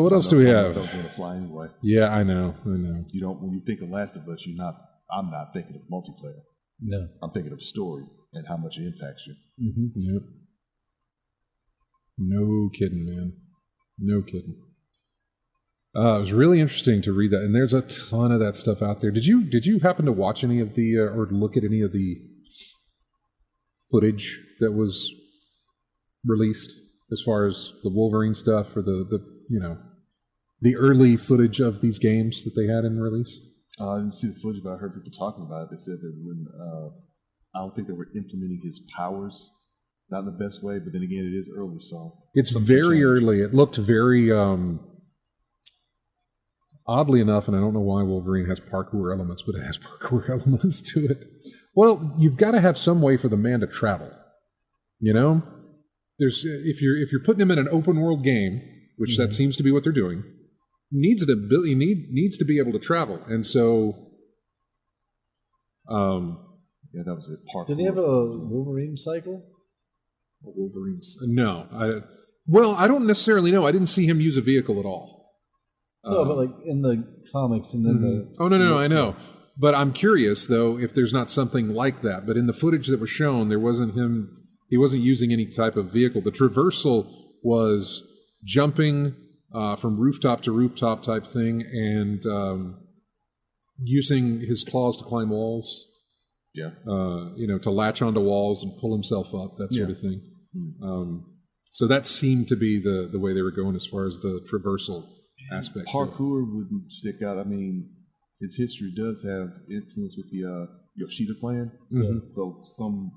Speaker 1: What else do we have?
Speaker 2: Don't want to fly anyway.
Speaker 1: Yeah, I know.
Speaker 2: You don't. When you think of Last of Us, I'm not thinking of multiplayer.
Speaker 3: No.
Speaker 2: I'm thinking of story and how much it impacts you.
Speaker 1: Mm-hmm. Yep. No kidding, man. No kidding. It was really interesting to read that, and there's a ton of that stuff out there. Did you happen to watch any of the or look at any of the footage that was released as far as the Wolverine stuff or the early footage of these games that they had in release?
Speaker 2: I didn't see the footage, but I heard people talking about it. They said I don't think they were implementing his powers, not in the best way. But then again, it is early, so
Speaker 1: it's very early. It looked very. Oddly enough, and I don't know why Wolverine has parkour elements, but it has parkour elements to it. Well, you've got to have some way for the man to travel. You know, if you're putting him in an open world game, which that seems to be what they're doing, needs to be able to travel, and so.
Speaker 2: Yeah, that was it. Parkour.
Speaker 3: Did he have a Wolverine cycle?
Speaker 1: No. I don't necessarily know. I didn't see him use a vehicle at all.
Speaker 3: No, but like in the comics and then the...
Speaker 1: Oh, no, I know. But I'm curious, though, if there's not something like that. But in the footage that was shown, he wasn't using any type of vehicle. The traversal was jumping from rooftop to rooftop type thing and using his claws to climb walls.
Speaker 2: Yeah.
Speaker 1: To latch onto walls and pull himself up, that sort of thing. So that seemed to be the way they were going as far as the traversal aspect.
Speaker 2: Parkour wouldn't stick out. I mean, his history does have influence with the Yoshida clan.
Speaker 1: Mm-hmm.
Speaker 2: So some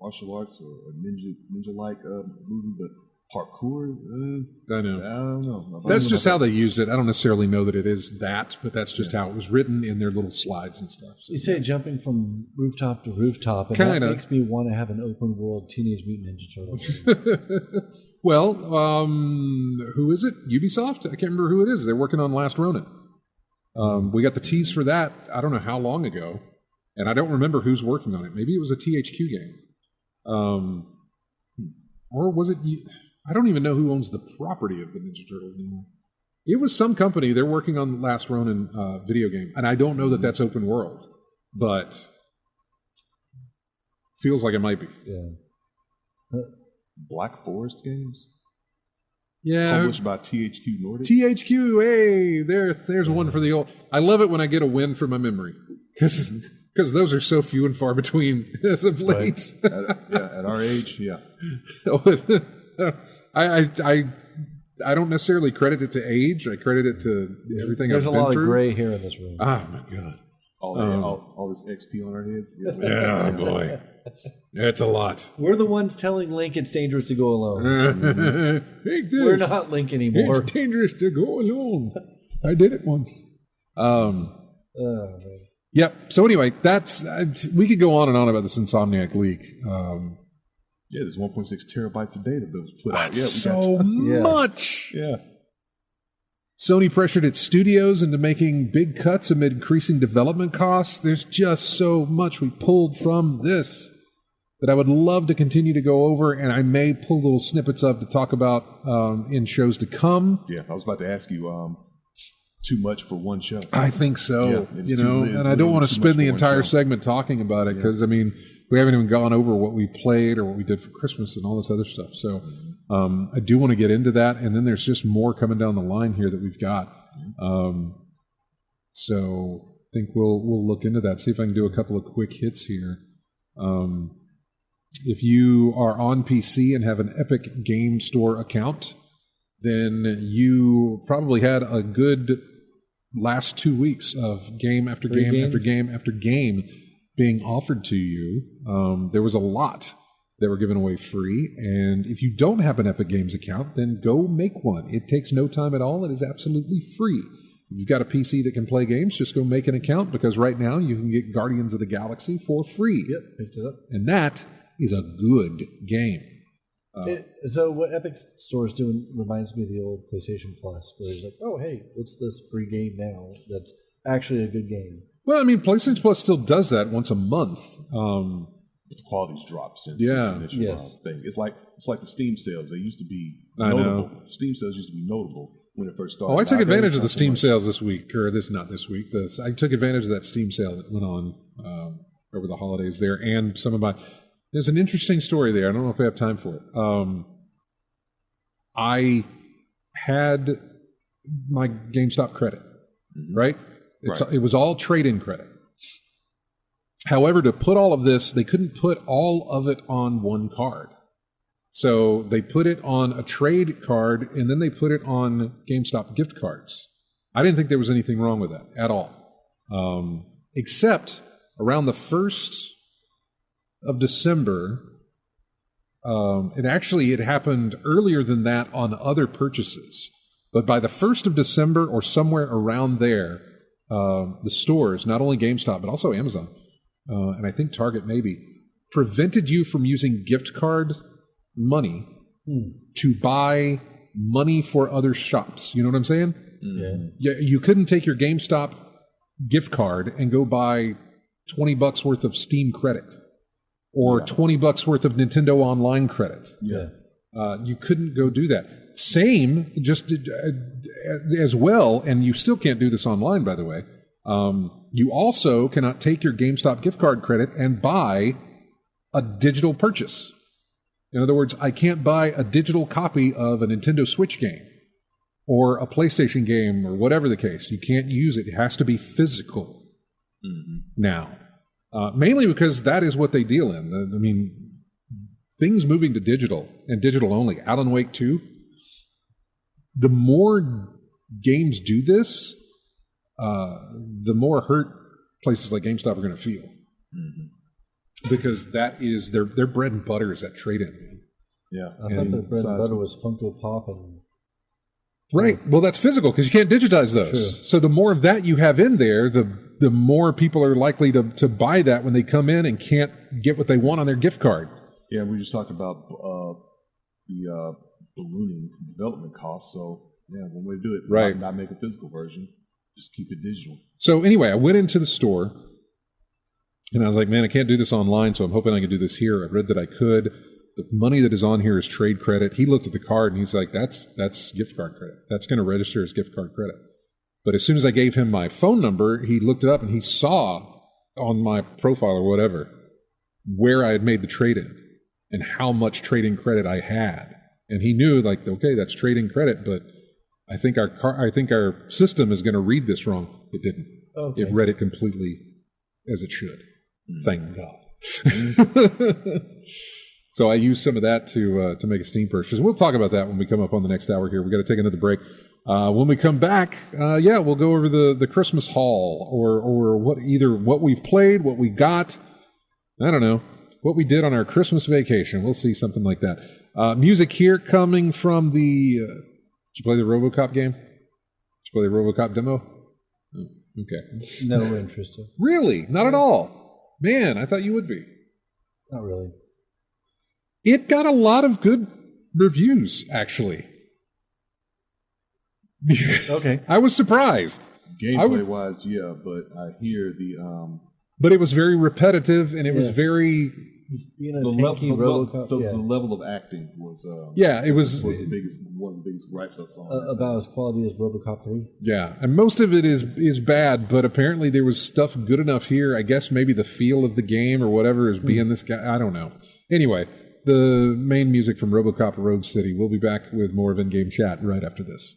Speaker 2: martial arts or ninja-like movement, but parkour,
Speaker 1: I know.
Speaker 2: I don't know.
Speaker 1: That's just how they used it. I don't necessarily know that it is that, but that's just how it was written in their little slides and stuff. So,
Speaker 3: you say jumping from rooftop to rooftop, and that makes me want to have an open world Teenage Mutant Ninja Turtles.
Speaker 1: Well, who is it? Ubisoft? I can't remember who it is. They're working on Last Ronin. We got the tease for that, I don't know how long ago. and I don't remember who's working on it. Maybe it was a THQ game, or was it? I don't even know who owns the property of the Ninja Turtles anymore. It was some company. They're working on the Last Ronin video game, and I don't know that that's open world, but feels like it might be.
Speaker 3: Yeah.
Speaker 2: Black Forest Games?
Speaker 1: Yeah.
Speaker 2: Published by THQ Nordic?
Speaker 1: THQ, hey, there's one for the old. I love it when I get a win from my memory, because those are so few and far between as of late.
Speaker 2: Right. At our age, yeah.
Speaker 1: I don't necessarily credit it to age. I credit it to everything
Speaker 3: There's
Speaker 1: I've
Speaker 3: a
Speaker 1: been
Speaker 3: lot
Speaker 1: through.
Speaker 3: of gray hair in this room.
Speaker 1: Oh my god!
Speaker 2: All this XP on our heads.
Speaker 1: Yeah, boy, it's a lot.
Speaker 3: We're the ones telling Link it's dangerous to go alone. We're not Link anymore.
Speaker 1: It's dangerous to go alone. I did it once.
Speaker 3: Man.
Speaker 1: Yep. So anyway, that's we could go on and on about this Insomniac leak.
Speaker 2: Yeah, there's 1.6 terabytes of data that was put out. Yeah,
Speaker 1: so much.
Speaker 2: Yeah.
Speaker 1: Sony pressured its studios into making big cuts amid increasing development costs. There's just so much we pulled from this that I would love to continue to go over, and I may pull little snippets of to talk about in shows to come.
Speaker 2: Yeah, I was about to ask you, too much for one show.
Speaker 1: I think so,
Speaker 2: Yeah,
Speaker 1: and I don't want to spend the entire segment talking about it because, I mean, we haven't even gone over what we played or what we did for Christmas and all this other stuff. So I do want to get into that, and then there's just more coming down the line here that we've got. So I think we'll look into that, see if I can do a couple of quick hits here. If you are on PC and have an Epic Game Store account, then you probably had a good last 2 weeks of game after game after game after game being offered to you. There was a lot that were given away free, and if you don't have an Epic Games account, then go make one. It takes no time at all. It is absolutely free. If you've got a PC that can play games, just go make an account, because right now you can get Guardians of the Galaxy for free.
Speaker 3: Yep, picked it up.
Speaker 1: And that is a good game.
Speaker 3: So what Epic Store is doing reminds me of the old PlayStation Plus, where it's like, oh, hey, what's this free game now that's actually a good game?
Speaker 1: Well, I mean, PlayStation Plus still does that once a month.
Speaker 2: The quality's dropped since
Speaker 1: Yeah.
Speaker 2: the initial thing. It's like the Steam sales. They used to be
Speaker 1: I
Speaker 2: notable.
Speaker 1: know.
Speaker 2: Steam sales used to be notable when it first started.
Speaker 1: Oh, I took
Speaker 2: Now
Speaker 1: advantage
Speaker 2: they're
Speaker 1: of the Steam
Speaker 2: like-
Speaker 1: sales this week, or not this week. I took advantage of that Steam sale that went on over the holidays there, and some of my. There's an interesting story there. I don't know if I have time for it. I had my GameStop credit, right? It was all trade-in credit. However, to put all of this, they couldn't put all of it on one card. So they put it on a trade card, and then they put it on GameStop gift cards. I didn't think there was anything wrong with that at all. Except around the 1st of December, it happened earlier than that on other purchases. But by the 1st of December or somewhere around there, the stores, not only GameStop, but also Amazon, and I think Target maybe, prevented you from using gift card money to buy money for other shops. You know what I'm saying? Yeah. You couldn't take your GameStop gift card and go buy $20 worth of Steam credit or $20 worth of Nintendo Online credit.
Speaker 3: Yeah.
Speaker 1: You couldn't go do that. Same, just as well, and you still can't do this online, by the way. You also cannot take your GameStop gift card credit and buy a digital purchase. In other words, I can't buy a digital copy of a Nintendo Switch game or a PlayStation game or whatever the case. You can't use it. It has to be physical now. Mainly because that is what they deal in. I mean, things moving to digital and digital only. Alan Wake 2. The more games do this, the more hurt places like GameStop are going to feel. Because that is their bread and butter is that trade-in.
Speaker 2: Yeah.
Speaker 3: I thought their bread and butter was Funko Pop and...
Speaker 1: Right. Well, that's physical because you can't digitize those.
Speaker 3: True.
Speaker 1: So the more of that you have in there, the more people are likely to buy that when they come in and can't get what they want on their gift card.
Speaker 2: Yeah, we just talked about the ballooning development costs. So, yeah, one way to do it,
Speaker 1: Right.
Speaker 2: not make a physical version, just keep it digital.
Speaker 1: So anyway, I went into the store And I was like, man, I can't do this online, so I'm hoping I can do this here. I read that I could. The money that is on here is trade credit. He looked at the card and he's like, that's gift card credit. That's going to register as gift card credit. But as soon as I gave him my phone number, he looked it up and he saw on my profile or whatever where I had made the trade-in and how much trade-in credit I had. And he knew, like, okay, that's trade-in credit, but I think our system is going to read this wrong. It didn't. Okay. It read it completely as it should. Thank God. So I used some of that to make a Steam purchase. We'll talk about that when we come up on the next hour here. We got to take another break. When we come back, we'll go over the Christmas haul or what we've played, what we got. I don't know, what we did on our Christmas vacation. We'll see, something like that. Music here coming from the... did you play the RoboCop game? Did you play the RoboCop demo? Oh, okay.
Speaker 3: No interest.
Speaker 1: Really? Not at all? Man, I thought you would be.
Speaker 3: Not really.
Speaker 1: It got a lot of good reviews, actually.
Speaker 3: Okay.
Speaker 1: I was surprised.
Speaker 2: Gameplay-wise, yeah, but I hear the...
Speaker 1: But it was very repetitive, and it was very...
Speaker 3: Being a tanky RoboCop.
Speaker 2: The level of acting was...
Speaker 1: it was
Speaker 2: one of the biggest gripes I saw.
Speaker 3: About as quality as RoboCop 3?
Speaker 1: Yeah, and most of it is bad, but apparently there was stuff good enough here. I guess maybe the feel of the game or whatever is being this guy. I don't know. Anyway, the main music from RoboCop Rogue City. We'll be back with more of In-Game Chat right after this.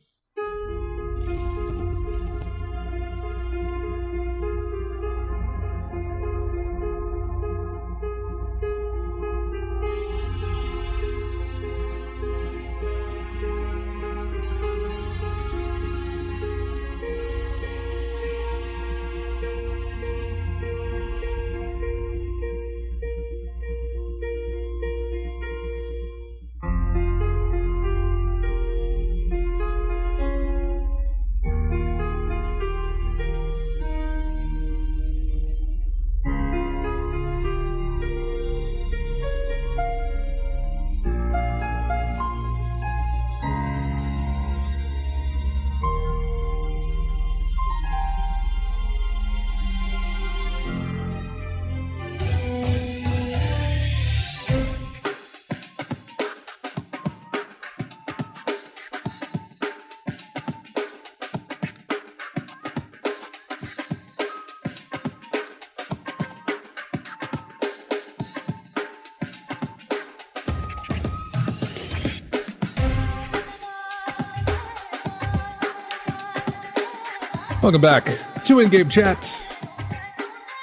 Speaker 1: Welcome back to In-Game Chat.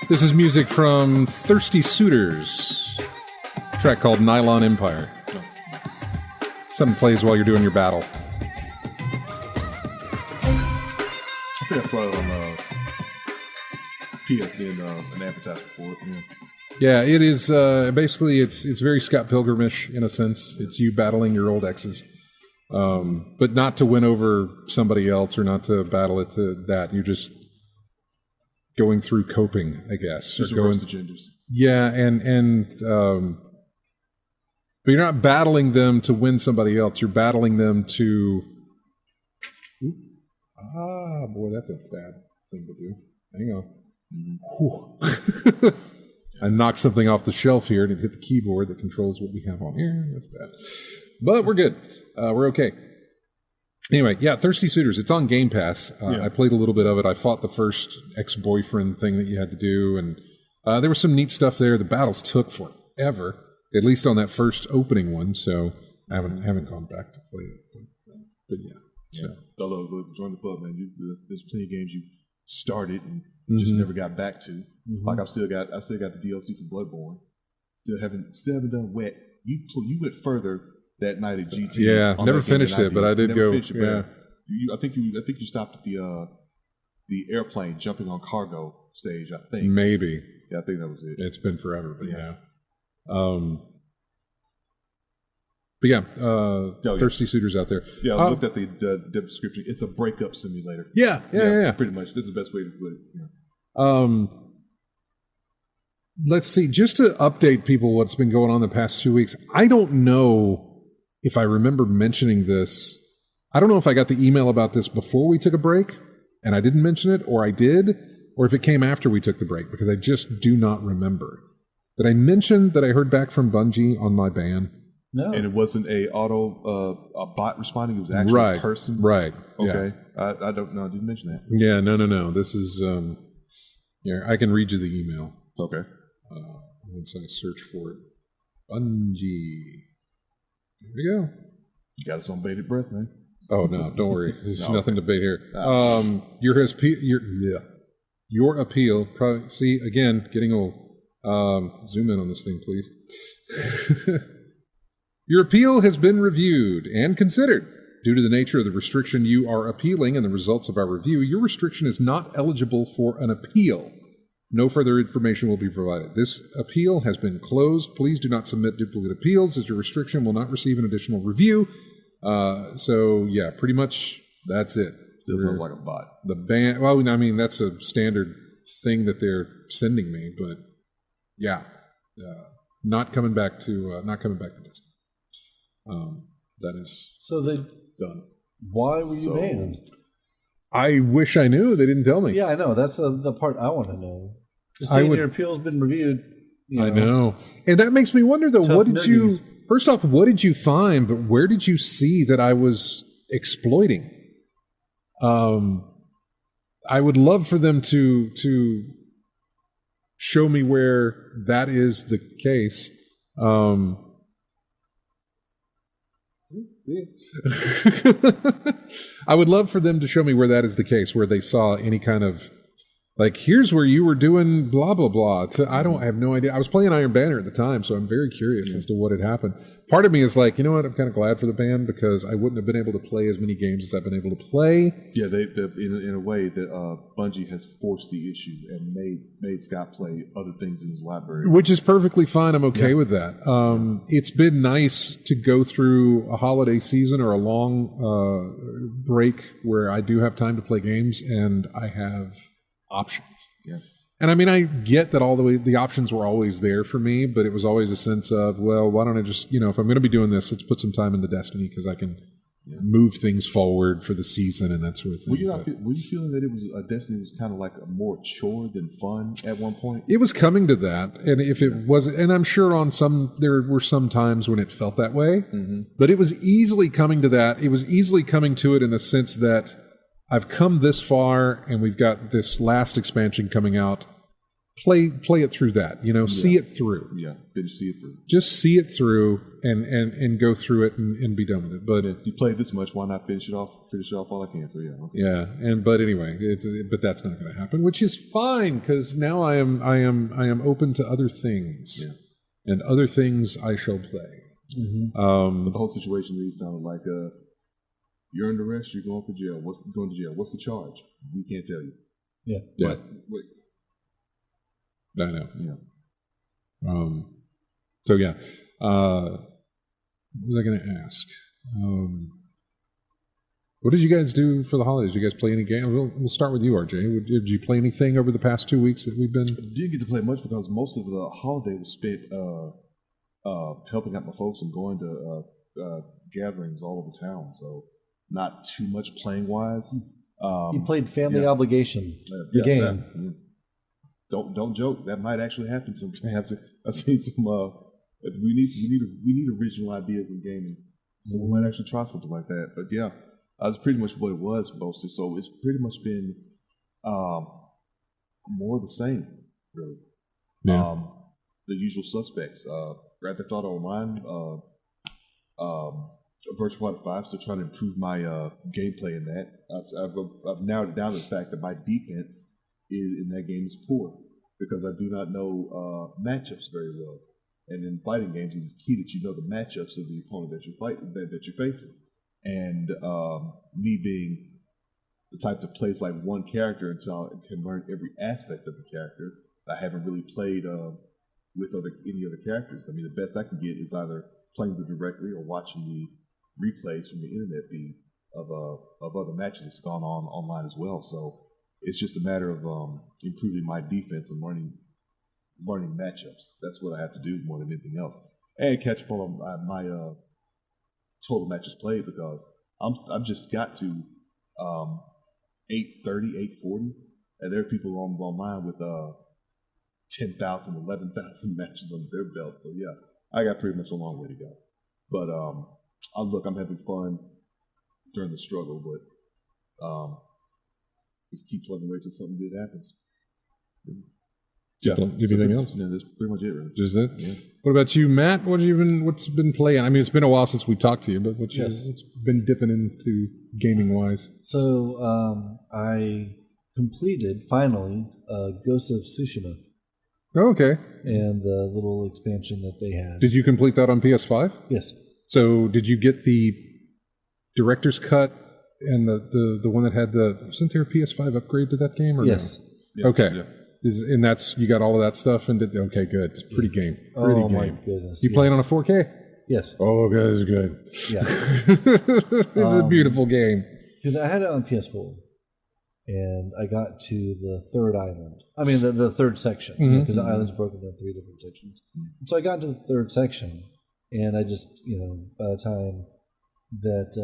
Speaker 1: This is music from Thirsty Suitors, a track called Nylon Empire. Something plays while you're doing your battle.
Speaker 2: I think I saw it on PSN, an advertisement for it.
Speaker 1: Yeah, it is basically it's very Scott Pilgrim-ish in a sense. It's you battling your old exes. But not to win over somebody else or not to battle it to that. You're just going through coping, I guess.
Speaker 2: Just reverse the genders.
Speaker 1: Yeah, but you're not battling them to win somebody else. You're battling them to... boy, that's a bad thing to do. Hang on. I knocked something off the shelf here and it hit the keyboard that controls what we have on here. That's bad. But we're good. We're okay. Anyway, yeah, Thirsty Suitors. It's on Game Pass. I played a little bit of it. I fought the first ex-boyfriend thing that you had to do, and there was some neat stuff there. The battles took forever, at least on that first opening one, so I haven't gone back to play it. But yeah. So.
Speaker 2: Join the club, man. There's plenty of games you started and just never got back to. Mm-hmm. Like I've still got the DLC for Bloodborne. Still haven't done Wet. You went further that night at GT.
Speaker 1: Yeah, never finished it, but I did go. Yeah,
Speaker 2: I think you stopped at the airplane jumping on cargo stage. I think
Speaker 1: maybe.
Speaker 2: Yeah, I think that was it.
Speaker 1: It's been forever, but yeah. But yeah, Thirsty Suitors out there.
Speaker 2: Yeah, I looked at the description. It's a breakup simulator.
Speaker 1: Yeah.
Speaker 2: Pretty much. This is the best way to put it. Yeah.
Speaker 1: Let's see. Just to update people what's been going on the past 2 weeks, I don't know if I remember mentioning this. I don't know if I got the email about this before we took a break, and I didn't mention it, or I did, or if it came after we took the break, because I just do not remember. Did I mention that I heard back from Bungie on my ban?
Speaker 3: No.
Speaker 2: And it wasn't a bot responding. It was actually a person.
Speaker 1: Right.
Speaker 2: Okay.
Speaker 1: Yeah.
Speaker 2: I don't know. I didn't mention that.
Speaker 1: Yeah. No. This is. I can read you the email.
Speaker 2: Okay.
Speaker 1: Once I search for it. Bungie. There we go.
Speaker 2: You got us on bated breath, man.
Speaker 1: Oh no! Don't worry. There's
Speaker 2: No.
Speaker 1: nothing to debate here. Your appeal. Probably, see again, getting old. Zoom in on this thing, please. Your appeal has been reviewed and considered. Due to the nature of the restriction you are appealing and the results of our review, your restriction is not eligible for an appeal. No further information will be provided. This appeal has been closed. Please do not submit duplicate appeals, as your restriction will not receive an additional review. So, yeah, pretty much that's it.
Speaker 2: Still sounds like a bot.
Speaker 1: The ban. Well, I mean, that's a standard thing that they're sending me, but yeah, not coming back to Destiny. That is
Speaker 3: So they
Speaker 1: done.
Speaker 3: Why were you banned?
Speaker 1: I wish I knew. They didn't tell me.
Speaker 3: Yeah, I know. That's the part I want to know. Just saying your appeal's been reviewed.
Speaker 1: I know. And that makes me wonder, though, what did
Speaker 3: nuggies.
Speaker 1: you... First off, what did you find, but where did you see that I was exploiting? I would love for them to show me where that is the case. I would love for them to show me where that is the case, where they saw any kind of, like, here's where you were doing blah, blah, blah. I have no idea. I was playing Iron Banner at the time, so I'm very curious as to what had happened. Part of me is like, you know what, I'm kind of glad for the ban, because I wouldn't have been able to play as many games as I've been able to play.
Speaker 2: Yeah, in a way that Bungie has forced the issue and made Scott play other things in his library.
Speaker 1: Which is perfectly fine. I'm okay with that. It's been nice to go through a holiday season or a long break where I do have time to play games, and I have options.
Speaker 2: Yeah.
Speaker 1: And I mean, I get that all the options were always there for me, but it was always a sense of, well, why don't I just, if I'm going to be doing this, let's put some time into Destiny, because I can move things forward for the season and that sort of thing.
Speaker 2: Were you feeling that it was Destiny was kind of like a more chore than fun at one point?
Speaker 1: It was coming to that, and if it was, and I'm sure there were some times when it felt that way, but it was easily coming to that. It was easily coming to it in a sense that I've come this far, and we've got this last expansion coming out. Play it through that, see it through.
Speaker 2: Yeah, see it through.
Speaker 1: Just see it through and go through it and be done with it. But
Speaker 2: you played this much, why not finish it off all I can? So yeah. Okay.
Speaker 1: Yeah, but anyway, but that's not going to happen, which is fine, because now I am open to other things, and other things I shall play.
Speaker 2: But the whole situation really sounded like you're under arrest, you're going to jail. What's the charge? We can't tell you.
Speaker 3: Yeah.
Speaker 2: But wait.
Speaker 1: I know.
Speaker 2: Yeah.
Speaker 1: So yeah. What was I going to ask? What did you guys do for the holidays? Did you guys play any games? We'll start with you, RJ. Did you play anything over the past 2 weeks that we've been?
Speaker 2: I didn't get to play much because most of the holiday was spent helping out my folks and going to gatherings all over town. So not too much playing wise.
Speaker 3: You played Family Obligation, the game.
Speaker 2: Don't joke. That might actually happen sometime. I've seen some. We need original ideas in gaming. So we might actually try something like that. But yeah, that's pretty much what it was mostly. So it's pretty much been more of the same, really.
Speaker 1: Yeah.
Speaker 2: The usual suspects. Grand Theft Auto Online, Virtual Fighter 5. Still trying to improve my gameplay in that. I've narrowed it down to the fact that my defense in that game is poor, because I do not know matchups very well. And in fighting games, it is key that you know the matchups of the opponent that you're facing. And me being the type that plays like one character until I can learn every aspect of the character, I haven't really played with any other characters. I mean, the best I can get is either playing them directly or watching the replays from the internet feed of other matches that's gone on online as well. So it's just a matter of improving my defense and learning matchups. That's what I have to do more than anything else, and catch up on my total matches played, because I've just got to 830, 840, And there are people online with 10,000, 11,000 matches under their belt. So yeah, I got pretty much a long way to go. But I'm having fun during the struggle, but just keep plugging away till something good happens.
Speaker 1: Yeah. Anything else?
Speaker 2: Yeah, that's pretty much it, really.
Speaker 1: Just it?
Speaker 2: Yeah.
Speaker 1: What about you, Matt? What's been playing? I mean, it's been a while since we talked to you, but what's been dipping into gaming wise?
Speaker 3: So I completed finally Ghost of Tsushima.
Speaker 1: Oh, okay.
Speaker 3: And the little expansion that they had.
Speaker 1: Did you complete that on PS5?
Speaker 3: Yes.
Speaker 1: So did you get the director's cut and the one that had wasn't there a PS5 upgrade to that game? Or
Speaker 3: yes.
Speaker 1: No?
Speaker 2: Yeah,
Speaker 1: okay.
Speaker 2: Yeah.
Speaker 1: And that's you got all of that stuff and okay, good. It's pretty game. Pretty game.
Speaker 3: My goodness.
Speaker 1: You playing on a 4K?
Speaker 3: Yes.
Speaker 1: Oh, good, it's good.
Speaker 3: Yeah.
Speaker 1: It's a beautiful game.
Speaker 3: Because I had it on PS4, and I got to the third island. I mean, the third section, because the island's broken into 3 different sections. So I got to the third section, and I just, by the time that,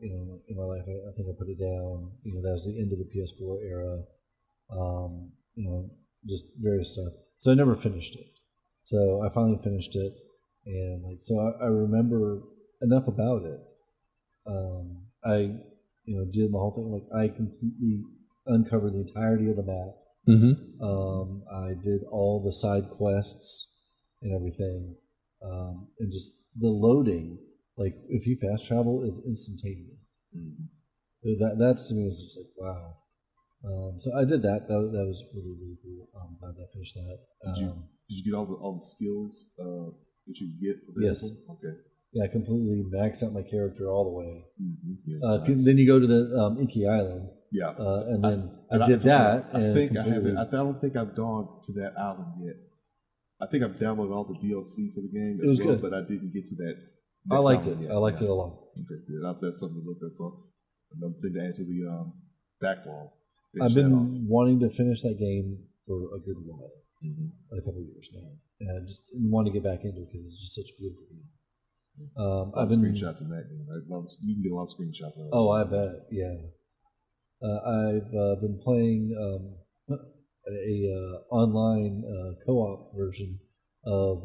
Speaker 3: in my life, I think I put it down. That was the end of the PS4 era. Just various stuff. So I never finished it. So I finally finished it, and so I remember enough about it. I did my whole thing. I completely uncovered the entirety of the map.
Speaker 1: Mm-hmm.
Speaker 3: I did all the side quests and everything, and just the loading. If you fast travel, is instantaneous. That's to me is just wow. So I did that. That was really, really cool. Glad I finished that.
Speaker 2: Did you get all the skills that you could get?
Speaker 3: Yes.
Speaker 2: Okay.
Speaker 3: Yeah, I completely maxed out my character all the way.
Speaker 2: Yeah,
Speaker 3: then you go to the Inky Island.
Speaker 2: Yeah.
Speaker 3: And then I did that.
Speaker 2: I think I haven't. I don't think I've gone to that island yet. I think I've downloaded all the DLC for the game.
Speaker 3: It was good,
Speaker 2: but I didn't get to that.
Speaker 3: I liked it. I liked it a lot.
Speaker 2: Okay, good. That's something to look up for. Another thing to add to the backlog.
Speaker 3: I've been wanting to finish that game for a good while, a couple of years now, and I just want to get back into it because it's just such a beautiful game.
Speaker 2: I've been screenshots in that game. You can get a lot of screenshots.
Speaker 3: Oh, I bet. Yeah. I've been playing a online co-op version of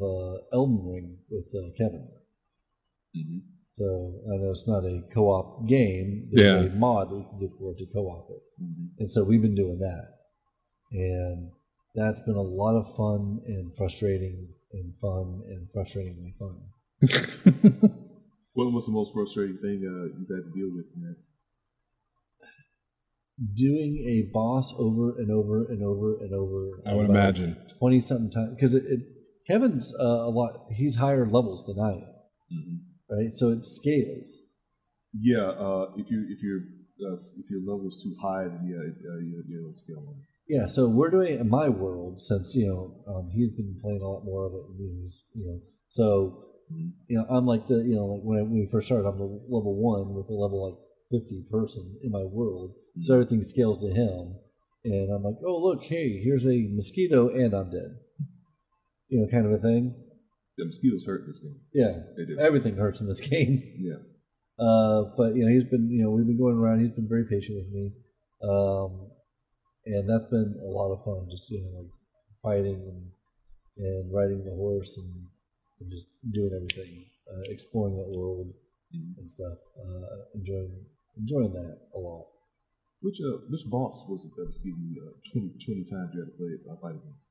Speaker 3: Elden Ring with Kevin. So I know it's not a co-op game. There's a mod that you can get for it to co-op it. And so we've been doing that. And that's been a lot of fun and frustrating and fun and frustratingly fun.
Speaker 2: What was the most frustrating thing you've had to deal with, man?
Speaker 3: Doing a boss over and over and over and over.
Speaker 1: I would imagine
Speaker 3: 20-something times, because Kevin's he's higher levels than I am, right? So it scales.
Speaker 2: Yeah, if your level is too high, then it'll scale on.
Speaker 3: Yeah, so we're doing it in my world since he's been playing a lot more of it. So I'm like when we first started, I'm the level 1 with a level 50 person in my world. So everything scales to him, and I'm like, oh look, hey, here's a mosquito, and I'm dead. Kind of a thing.
Speaker 2: The mosquitoes hurt this game.
Speaker 3: Yeah,
Speaker 2: they do.
Speaker 3: Everything hurts in this game.
Speaker 2: Yeah.
Speaker 3: But he's been, we've been going around. He's been very patient with me, and that's been a lot of fun. Just fighting and riding the horse and just doing everything, exploring that world and stuff. Enjoying that a lot.
Speaker 2: Which boss was it that was giving you 20 times you had to play it fight against?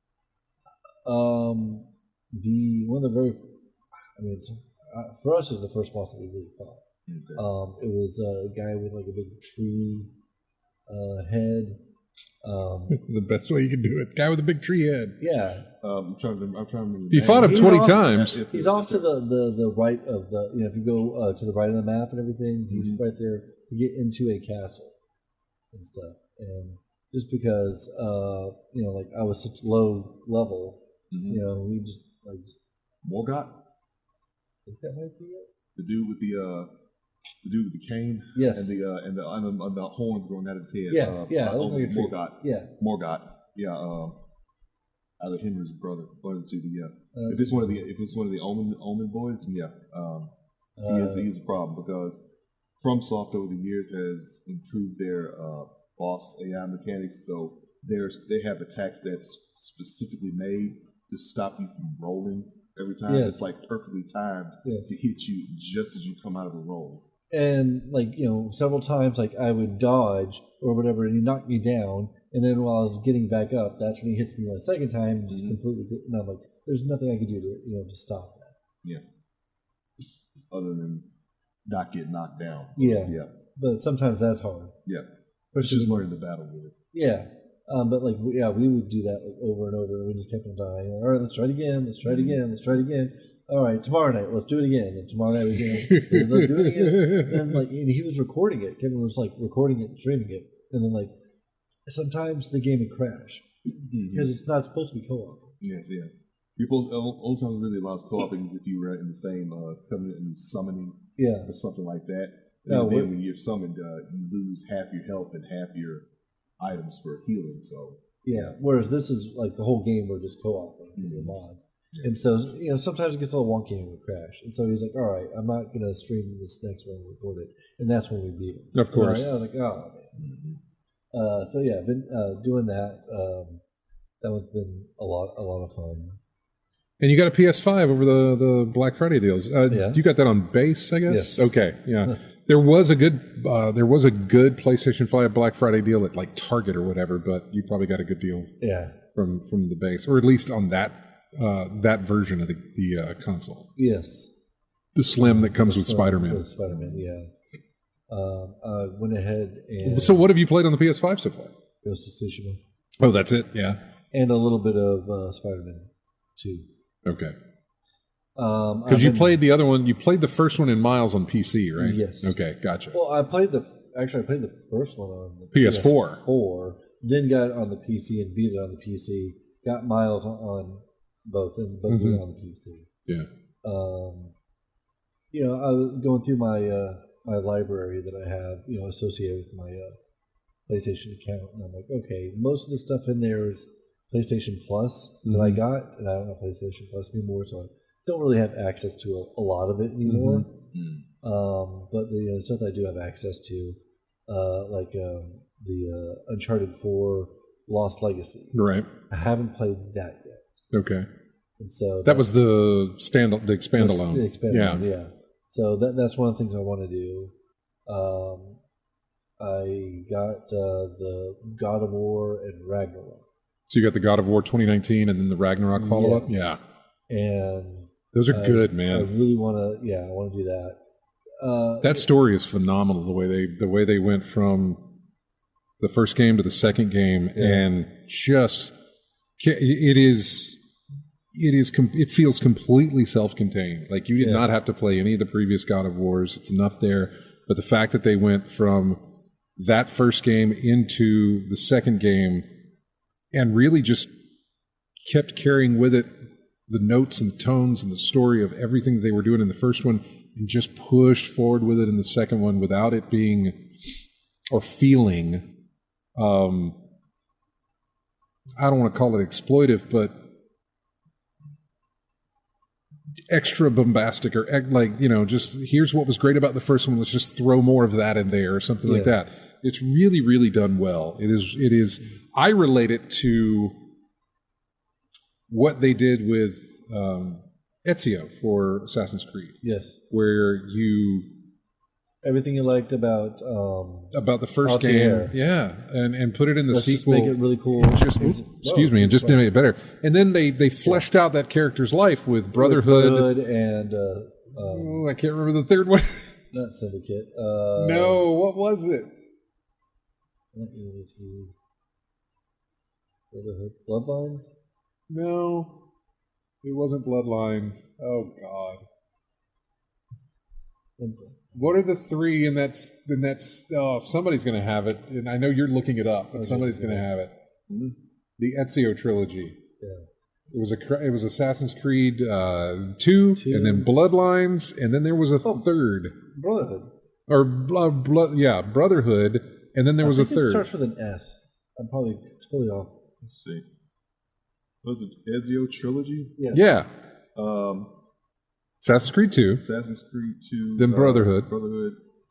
Speaker 3: The one of the very, for us, it was the first boss that we really fought.
Speaker 2: Okay.
Speaker 3: It was a guy with a big tree head.
Speaker 1: The best way you can do it. Guy with a big tree head.
Speaker 3: Yeah.
Speaker 2: I'm trying to remember.
Speaker 1: If you fought him 20 times.
Speaker 3: He's off to the right of the. If you go to the right of the map and everything, he's right there to get into a castle and stuff. And just because I was such low level, we just
Speaker 2: Morgott?
Speaker 3: I think that might be it.
Speaker 2: The dude with the cane,
Speaker 3: yes,
Speaker 2: and the horns going out of his head.
Speaker 3: Morgott.
Speaker 2: Morgott. Yeah. Either him or his brother, one of the two. Yeah. If it's one of the Omen boys, yeah. He's a problem because FromSoft over the years has improved their boss AI mechanics. So they have attacks that's specifically made to stop you from rolling every time.
Speaker 3: Yes.
Speaker 2: It's like perfectly timed
Speaker 3: Yes.
Speaker 2: to hit you just as you come out of a roll.
Speaker 3: And like, several times like I would dodge or whatever and he knocked me down, and then while I was getting back up, that's when he hits me the second time and just completely, and I'm like, there's nothing I could do to stop that.
Speaker 2: Yeah. Other than not get knocked down.
Speaker 3: Yeah.
Speaker 2: Yeah.
Speaker 3: But sometimes that's hard.
Speaker 2: Yeah. It's
Speaker 3: Especially
Speaker 2: just learning the battle with it.
Speaker 3: Yeah. But like, we would do that like over and over, and we just kept on dying. All right, let's try it again. Let's try it again. Let's try it again. All right, tomorrow night, let's do it again. And tomorrow night, let's do it again. And he was recording it. Kevin was like recording it and streaming it. And then like, sometimes the game would crash because it's not supposed to be co-op.
Speaker 2: Yes, yeah. People, old times really allows co-oping if you were in the same covenant and summoning or something like that. And then when you're summoned, you lose half your health and half your items for healing. So
Speaker 3: whereas this is like the whole game we're just co-oping as a mod. Yeah. And so sometimes it gets a little wonky and it would crash. And so he's like, all right, I'm not going to stream this next one and record it. And that's when we beat it.
Speaker 1: Of course.
Speaker 3: I was like, oh man. So yeah, I've been doing that. That one's been a lot of fun.
Speaker 1: And you got a PS5 over the Black Friday deals. You got that on base, I guess.
Speaker 3: Yes.
Speaker 1: Okay. Yeah. There was a good PlayStation 5 Black Friday deal at like Target or whatever, but you probably got a good deal.
Speaker 3: Yeah.
Speaker 1: From the base, or at least on that version of the console.
Speaker 3: Yes.
Speaker 1: The Slim that comes with Spider-Man.
Speaker 3: With Spider-Man, yeah. I went ahead and...
Speaker 1: So what have you played on the PS5 so far?
Speaker 3: Ghost of Tsushima.
Speaker 1: Oh, that's it? Yeah.
Speaker 3: And a little bit of Spider-Man 2.
Speaker 1: Okay. Because you played the other one, you played the first one in Miles on PC, right?
Speaker 3: Yes.
Speaker 1: Okay, gotcha.
Speaker 3: Well, I played the first one on the
Speaker 1: PS4.
Speaker 3: Then got it on the PC and beat it on the PC. Got Miles on both, and both beat it on the PC.
Speaker 1: Yeah.
Speaker 3: I was going through my library that I have, associated with my PlayStation account, and I'm like, okay, most of the stuff in there is PlayStation Plus that I got, and I don't have PlayStation Plus anymore, so I don't really have access to a lot of it anymore. But the stuff that I do have access to, like the Uncharted 4 Lost Legacy.
Speaker 1: Right.
Speaker 3: I haven't played that yet.
Speaker 1: Okay.
Speaker 3: And so
Speaker 1: that was the expandalone.
Speaker 3: The expandalone, yeah. So that's one of the things I want to do. I got the God of War and Ragnarok.
Speaker 1: So you got the God of War 2019 and then the Ragnarok follow-up?
Speaker 3: Yes.
Speaker 1: Yeah.
Speaker 3: And
Speaker 1: those are good, man.
Speaker 3: I really want to, I want to do that.
Speaker 1: That story is phenomenal. The way they went from the first game to the second game, and just it feels completely self-contained. Like you did not have to play any of the previous God of Wars. It's enough there. But the fact that they went from that first game into the second game and really just kept carrying with it the notes and the tones and the story of everything that they were doing in the first one, and just pushed forward with it in the second one without it being or feeling, I don't want to call it exploitive, but extra bombastic, or just here's what was great about the first one, let's just throw more of that in there or something like that. It's really, really done well. It is. I relate it to what they did with Ezio for Assassin's Creed.
Speaker 3: Yes.
Speaker 1: Where
Speaker 3: everything you liked about
Speaker 1: the first
Speaker 3: Altair.
Speaker 1: game, and put it in the
Speaker 3: Let's
Speaker 1: sequel.
Speaker 3: Just make it really cool.
Speaker 1: And just made it better. And then they fleshed out that character's life with Brotherhood
Speaker 3: and
Speaker 1: I can't remember the third one.
Speaker 3: Not Syndicate.
Speaker 1: No, what was it?
Speaker 3: Not Unity. Brotherhood. Bloodlines?
Speaker 1: No, it wasn't Bloodlines. Oh God. What are the three? And that's somebody's going to have it. And I know you're looking it up, but somebody's going to have it. Mm-hmm. The Ezio trilogy. Yeah. It was Assassin's Creed 2, and then Bloodlines, and then there was a third.
Speaker 3: Brotherhood.
Speaker 1: Or Brotherhood, and then there was a third.
Speaker 3: It starts with an S. I'm probably totally off.
Speaker 2: Let's see. Was it Ezio trilogy?
Speaker 1: Yeah. Assassin's Creed 2.
Speaker 2: Assassin's Creed 2.
Speaker 1: Then Brotherhood.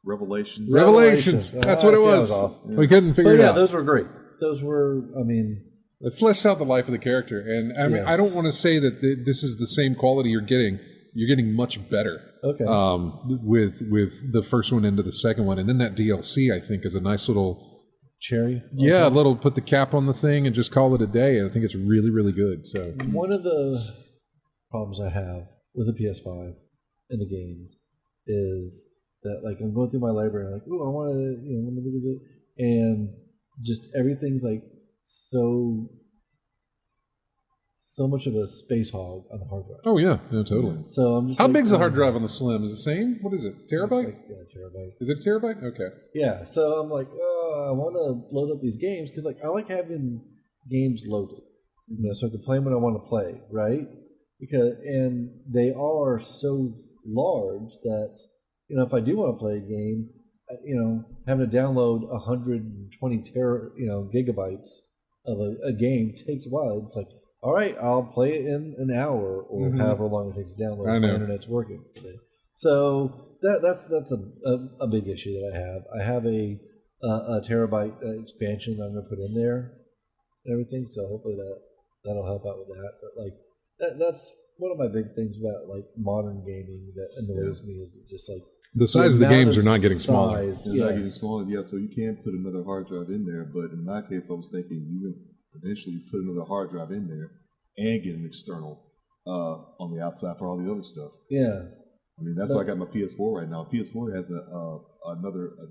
Speaker 2: Revelations.
Speaker 1: That's what it was. We couldn't figure it out.
Speaker 3: Those were great. those were, I mean,
Speaker 1: it fleshed out the life of the character, and I mean, I don't want to say that this is the same quality you're getting. You're getting much better.
Speaker 3: Okay.
Speaker 1: With the first one into the second one, and then that DLC I think is a nice little
Speaker 3: cherry.
Speaker 1: Yeah, a little put the cap on the thing and just call it a day. I think it's really, really good. So
Speaker 3: one of the problems I have with the PS5 and the games is that, like, I'm going through my library and I'm like, ooh, I want to do it, and just everything's like so much of a space hog on the hard drive.
Speaker 1: Oh yeah, totally.
Speaker 3: So I'm just
Speaker 1: how big's the hard drive on the Slim? Is it the same? What is it? Terabyte?
Speaker 3: Like, yeah, terabyte.
Speaker 1: Is it a terabyte? Okay.
Speaker 3: Yeah. So I'm like, I want to load up these games because, like, I like having games loaded, so I can play them when I want to play, right? And they are so large that if I do want to play a game, having to download 120 gigabytes of a game takes a while. It's like, all right, I'll play it in an hour or however long it takes to download. My internet's working. So that's a big issue that I have. I have a terabyte expansion that I'm going to put in there and everything. So hopefully that'll help out with that. But like that's one of my big things about like modern gaming that annoys me is just like
Speaker 1: the size of the games are not getting smaller.
Speaker 2: They're not getting smaller, yeah. So you can't put another hard drive in there. But in my case, I was thinking you can eventually put another hard drive in there and get an external on the outside for all the other stuff.
Speaker 3: Yeah.
Speaker 2: I mean, that's why I got my PS4 right now. PS4 has a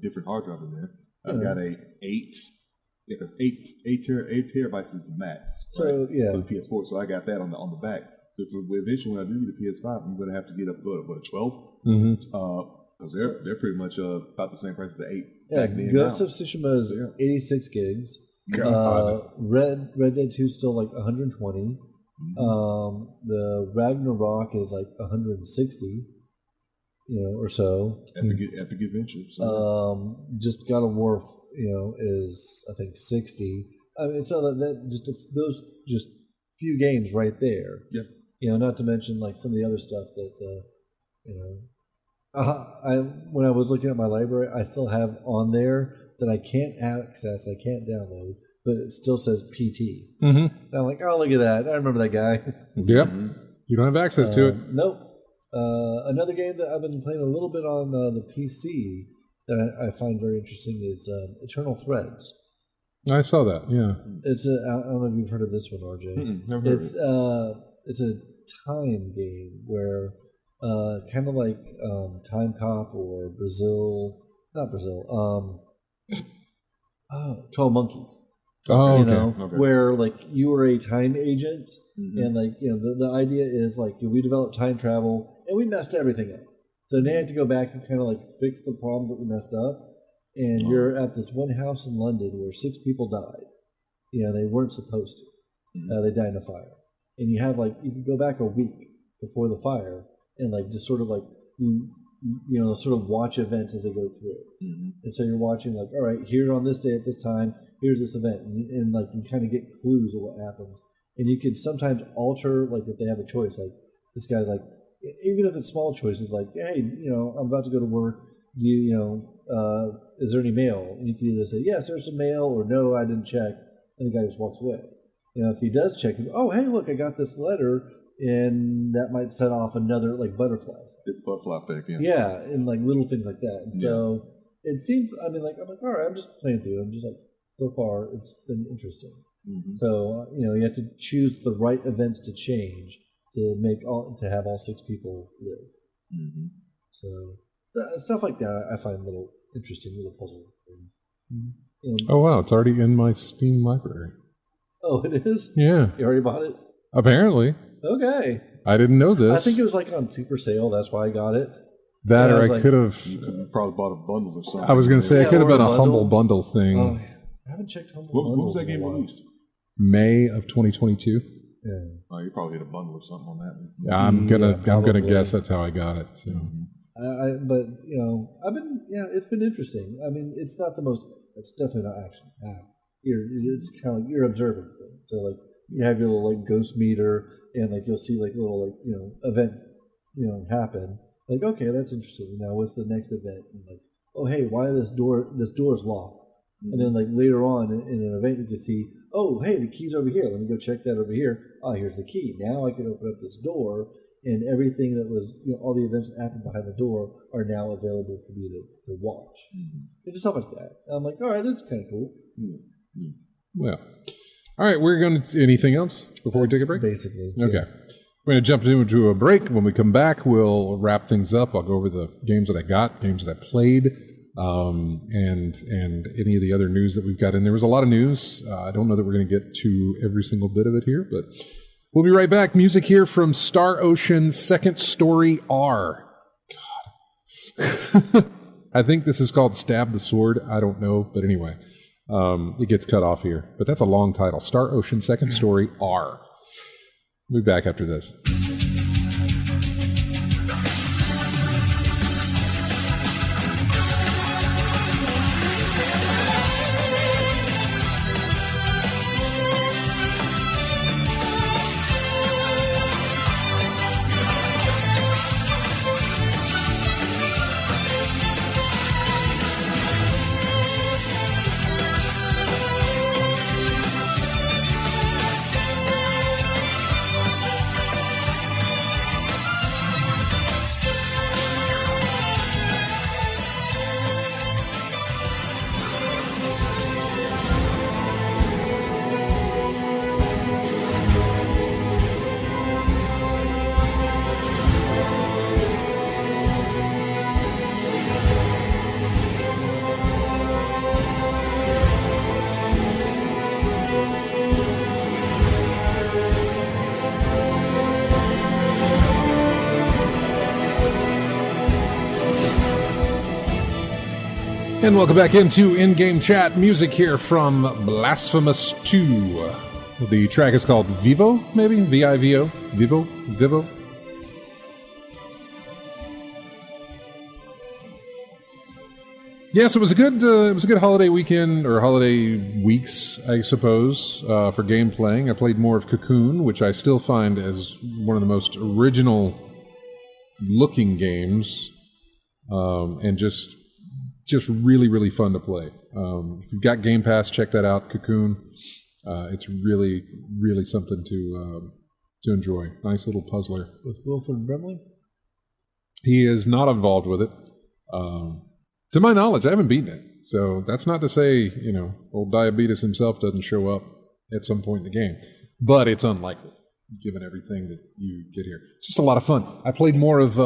Speaker 2: different hard drive in there. I've got eight terabytes is the max.
Speaker 3: So
Speaker 2: right, for the PS4. So I got that on the back. So eventually when I do get a PS5, I'm going to have to get up to a 12. Because they're pretty much about the same price as the 8.
Speaker 3: Yeah, Ghost of Tsushima is 86 gigs. Red Dead 2 is still like 120. The Ragnarok is like 160, or so.
Speaker 2: Epic Adventure. So.
Speaker 3: Just God of War, is I think 60. I mean, so that just those just few games right there.
Speaker 2: Yep.
Speaker 3: Not to mention like some of the other stuff that when I was looking at my library, I still have on there that I can't access, I can't download, but it still says PT. And I'm like, oh, look at that. I remember that guy.
Speaker 1: Yep. You don't have access to it.
Speaker 3: Nope. Another game that I've been playing a little bit on the PC that I find very interesting is Eternal Threads.
Speaker 1: I saw that, yeah.
Speaker 3: I don't know if you've heard of this one, RJ. It's a time game where kind of like Time Cop or not Brazil, 12 Monkeys.
Speaker 1: Oh, okay.
Speaker 3: Where like you were a time agent, and like the idea is like we developed time travel and we messed everything up. So now you have to go back and kind of like fix the problems that we messed up. And you're at this one house in London where 6 people died. They weren't supposed to. They died in a fire. And you can go back a week before the fire and like just sort of like sort of watch events as they go through. And so you're watching like, all right, here on this day at this time, here's this event, and like you kind of get clues of what happens. And you can sometimes alter, like if they have a choice, like this guy's like, even if it's small choices, like, hey, I'm about to go to work. Do is there any mail? And you can either say, yes, there's some mail, or no, I didn't check. And the guy just walks away. If he does check, oh, hey, look, I got this letter, and that might set off another like butterfly.
Speaker 2: It's butterfly effect, yeah.
Speaker 3: Yeah, and like little things like that. And so it seems, I'm like, all right, I'm just playing through. I'm just like, so far, it's been interesting. So, you have to choose the right events to change to have all 6 people live. So stuff like that I find little interesting, little puzzle things.
Speaker 1: Oh, wow. It's already in my Steam library.
Speaker 3: Oh, it is?
Speaker 1: Yeah.
Speaker 3: You already bought it?
Speaker 1: Apparently.
Speaker 3: Okay.
Speaker 1: I didn't know this.
Speaker 3: I think it was like on super sale. That's why I got it.
Speaker 1: That, or I could have...
Speaker 2: You probably bought a bundle or something.
Speaker 1: I was going to say, it could have been a Humble Bundle thing.
Speaker 3: Oh, I haven't checked Humble Bundles.
Speaker 2: When was that game released?
Speaker 1: May of 2022.
Speaker 3: Yeah.
Speaker 2: Oh, you probably hit a bundle or something on that.
Speaker 1: Yeah, I'm gonna guess that's how I got it. So.
Speaker 3: But I've been it's been interesting. I mean, it's not the most. It's definitely not action packed. It's kind of like you're observing things. So like you have your little like ghost meter, and like you'll see like little like event happen. Like, okay, that's interesting. Now what's the next event? And like, oh hey, why this door is locked? And then like later on in an event, you can see, oh, hey, the key's over here. Let me go check that over here. Oh, here's the key. Now I can open up this door, and everything that was, all the events that happened behind the door are now available for you to watch. And just stuff like that. And I'm like, all right, that's kind of cool.
Speaker 1: Well, all right, we're going to, anything else before we take a break?
Speaker 3: Basically.
Speaker 1: Okay.
Speaker 3: Yeah.
Speaker 1: We're going to jump into a break. When we come back, we'll wrap things up. I'll go over the games that I got, games that I played, and any of the other news that we've got in. There was a lot of news. I don't know that we're going to get to every single bit of it here, but we'll be right back. Music here from Star Ocean's Second Story R. God. I think this is called Stab the Sword. I don't know, but anyway, it gets cut off here. But that's a long title. Star Ocean Second Story R. We'll be back after this. And welcome back into in-game chat. Music here from Blasphemous 2. The track is called Vivo, maybe? V-I-V-O? Vivo? Vivo? Yes, it was a good holiday weekend, or holiday weeks, I suppose, for game playing. I played more of Cocoon, which I still find as one of the most original looking games, and just really, really fun to play. If you've got Game Pass, check that out, Cocoon. It's really, really something to enjoy. Nice little puzzler.
Speaker 3: With Wilford Brimley?
Speaker 1: He is not involved with it. To my knowledge, I haven't beaten it. So that's not to say, old Diabetes himself doesn't show up at some point in the game. But it's unlikely, given everything that you get here. It's just a lot of fun. I played more of,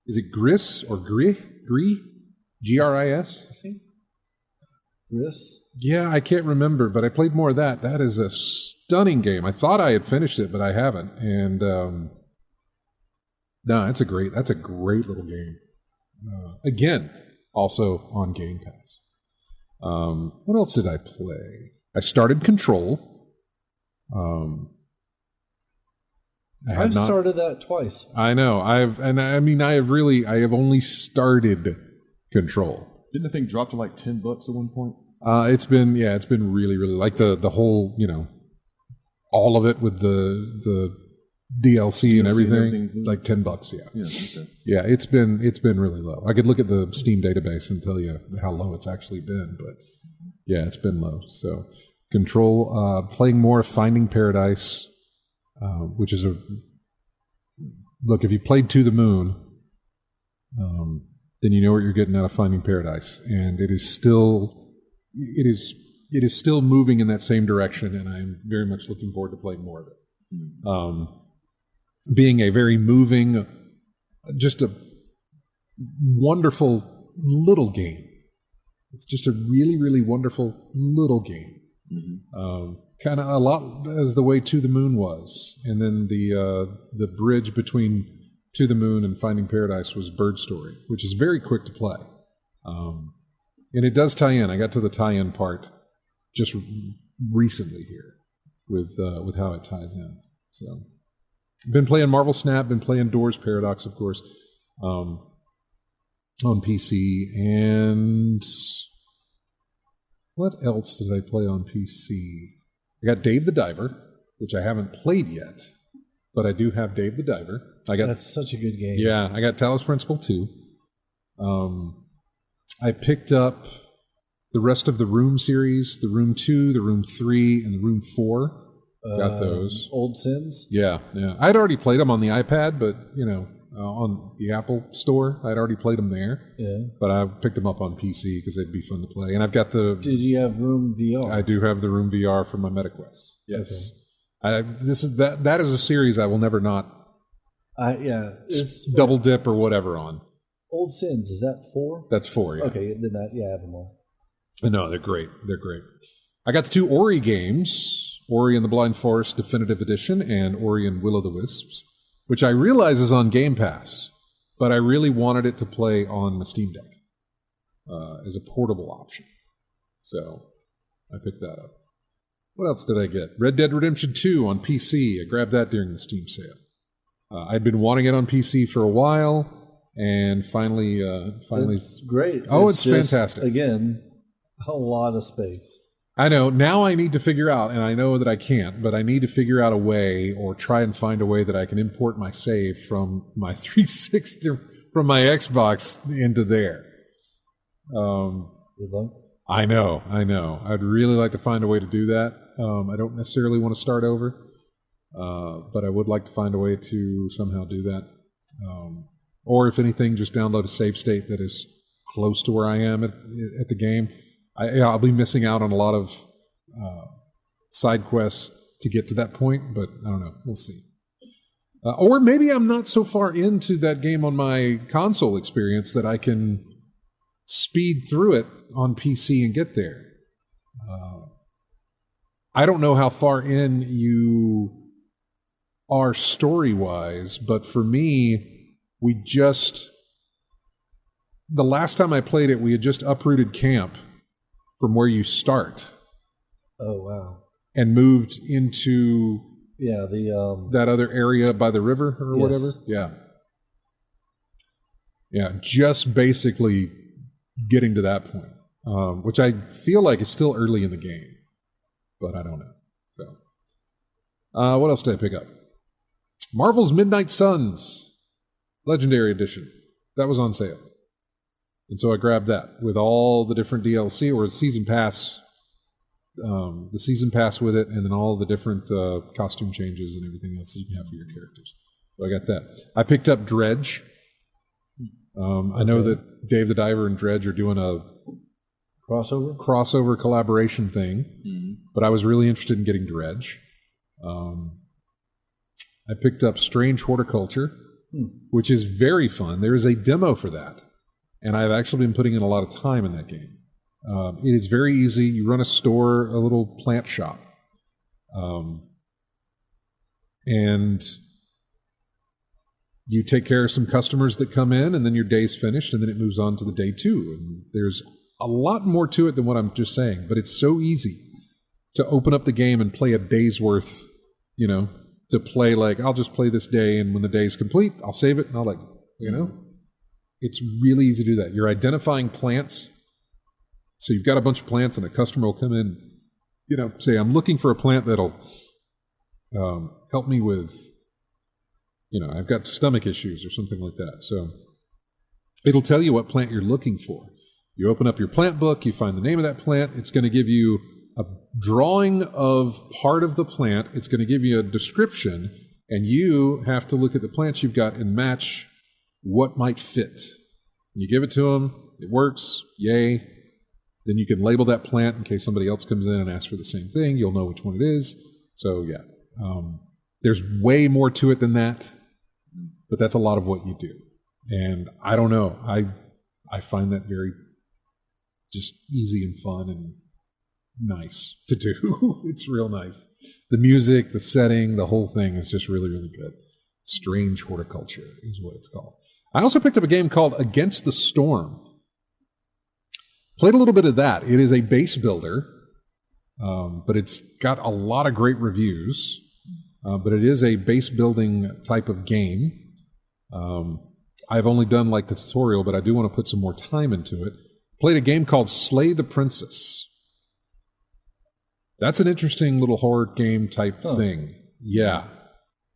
Speaker 1: is it Gris or Gris? Gris, I think?
Speaker 3: Gris?
Speaker 1: Yeah, I can't remember, but I played more of that. That is a stunning game. I thought I had finished it, but I haven't. And no, that's a great little game. Again, also on Game Pass. What else did I play? I started Control.
Speaker 3: I've started that twice.
Speaker 1: I know. I have only started Control.
Speaker 2: Didn't the thing drop to like $10 at one point?
Speaker 1: It's been really, really like the whole, all of it with the DLC and everything, like $10. Yeah.
Speaker 2: Okay.
Speaker 1: Yeah, it's been really low. I could look at the Steam database and tell you how low it's actually been, but yeah, it's been low. So Control, playing more of Finding Paradise, which is look, if you played To the Moon, then you know what you're getting out of Finding Paradise, and it is still moving in that same direction, and I'm very much looking forward to playing more of it. Being a very moving, just a wonderful little game. It's just a really, really wonderful little game. Kind of a lot as the way To the Moon was, and then the bridge between To the Moon and Finding Paradise was Bird Story, which is very quick to play, and it does tie in. I got to the tie-in part just recently here with how it ties in. So, been playing Marvel Snap, been playing Doors Paradox, of course, on PC, and what else did I play on PC? I got Dave the Diver, which I haven't played yet, but I do have Dave the Diver.
Speaker 3: That's such a good game.
Speaker 1: Yeah, I got Talos Principle 2. I picked up the rest of the Room series, the Room 2, the Room 3, and the Room 4. Got those.
Speaker 3: Old Sims?
Speaker 1: Yeah. I'd already played them on the iPad, but, on the Apple Store, I'd already played them there. Yeah. But I picked them up on PC because they'd be fun to play. And I've got the...
Speaker 3: Did you have Room VR?
Speaker 1: I do have the Room VR for my MetaQuest. Yes. Okay. That is a series I will never not double dip or whatever on.
Speaker 3: Old Sims, is that 4?
Speaker 1: That's 4, yeah.
Speaker 3: Okay, then I have them all.
Speaker 1: No, they're great. I got the 2 Ori games, Ori and the Blind Forest Definitive Edition and Ori and Will o' the Wisps, which I realize is on Game Pass, but I really wanted it to play on the Steam Deck as a portable option. So I picked that up. What else did I get? Red Dead Redemption 2 on PC. I grabbed that during the Steam sale. I'd been wanting it on PC for a while, and finally...
Speaker 3: It's great.
Speaker 1: Oh, it's fantastic.
Speaker 3: Again, a lot of space.
Speaker 1: I know. Now I need to figure out, and I know that I can't, but I need to figure out a way or try and find a way that I can import my save from my 360, from my Xbox into there.
Speaker 3: Good luck.
Speaker 1: I know. I'd really like to find a way to do that. I don't necessarily want to start over, but I would like to find a way to somehow do that. Or if anything, just download a save state that is close to where I am at the game. I'll be missing out on a lot of side quests to get to that point, but I don't know. We'll see. Or maybe I'm not so far into that game on my console experience that I can speed through it on PC and get there. I don't know how far in you are story-wise, but for me, the last time I played it, we had just uprooted camp from where you start.
Speaker 3: Oh, wow.
Speaker 1: And moved into that other area by the river or whatever. Yeah, just basically getting to that point, which I feel like is still early in the game, but I don't know. So, what else did I pick up? Marvel's Midnight Suns Legendary Edition. That was on sale. And so I grabbed that with all the different DLC or season pass, the season pass with it, and then all the different costume changes and everything else that you can have for your characters. So I got that. I picked up Dredge. I know that Dave the Diver and Dredge are doing a crossover collaboration thing, but I was really interested in getting Dredge. I picked up Strange Horticulture, which is very fun. There is a demo for that. And I've actually been putting in a lot of time in that game. It is very easy. You run a store, a little plant shop. And you take care of some customers that come in, and then your day's finished, and then it moves on to the day 2. And there's a lot more to it than what I'm just saying. But it's so easy to open up the game and play a day's worth, to play like, I'll just play this day, and when the day's complete, I'll save it, and I'll exit, It's really easy to do that. You're identifying plants. So you've got a bunch of plants, and a customer will come in, say, I'm looking for a plant that'll help me with, I've got stomach issues or something like that. So it'll tell you what plant you're looking for. You open up your plant book, you find the name of that plant. It's going to give you a drawing of part of the plant. It's going to give you a description, and you have to look at the plants you've got and match what might fit. You give it to them, it works, yay. Then you can label that plant in case somebody else comes in and asks for the same thing. You'll know which one it is. So yeah, there's way more to it than that, but that's a lot of what you do. And I don't know, I find that very just easy and fun and nice to do. It's real nice. The music, the setting, the whole thing is just really, really good. Strange Horticulture is what it's called. I also picked up a game called Against the Storm. Played a little bit of that. It is a base builder, but it's got a lot of great reviews. But it is a base building type of game. I've only done like the tutorial, but I do want to put some more time into it. Played a game called Slay the Princess. That's an interesting little horror game type thing. Yeah.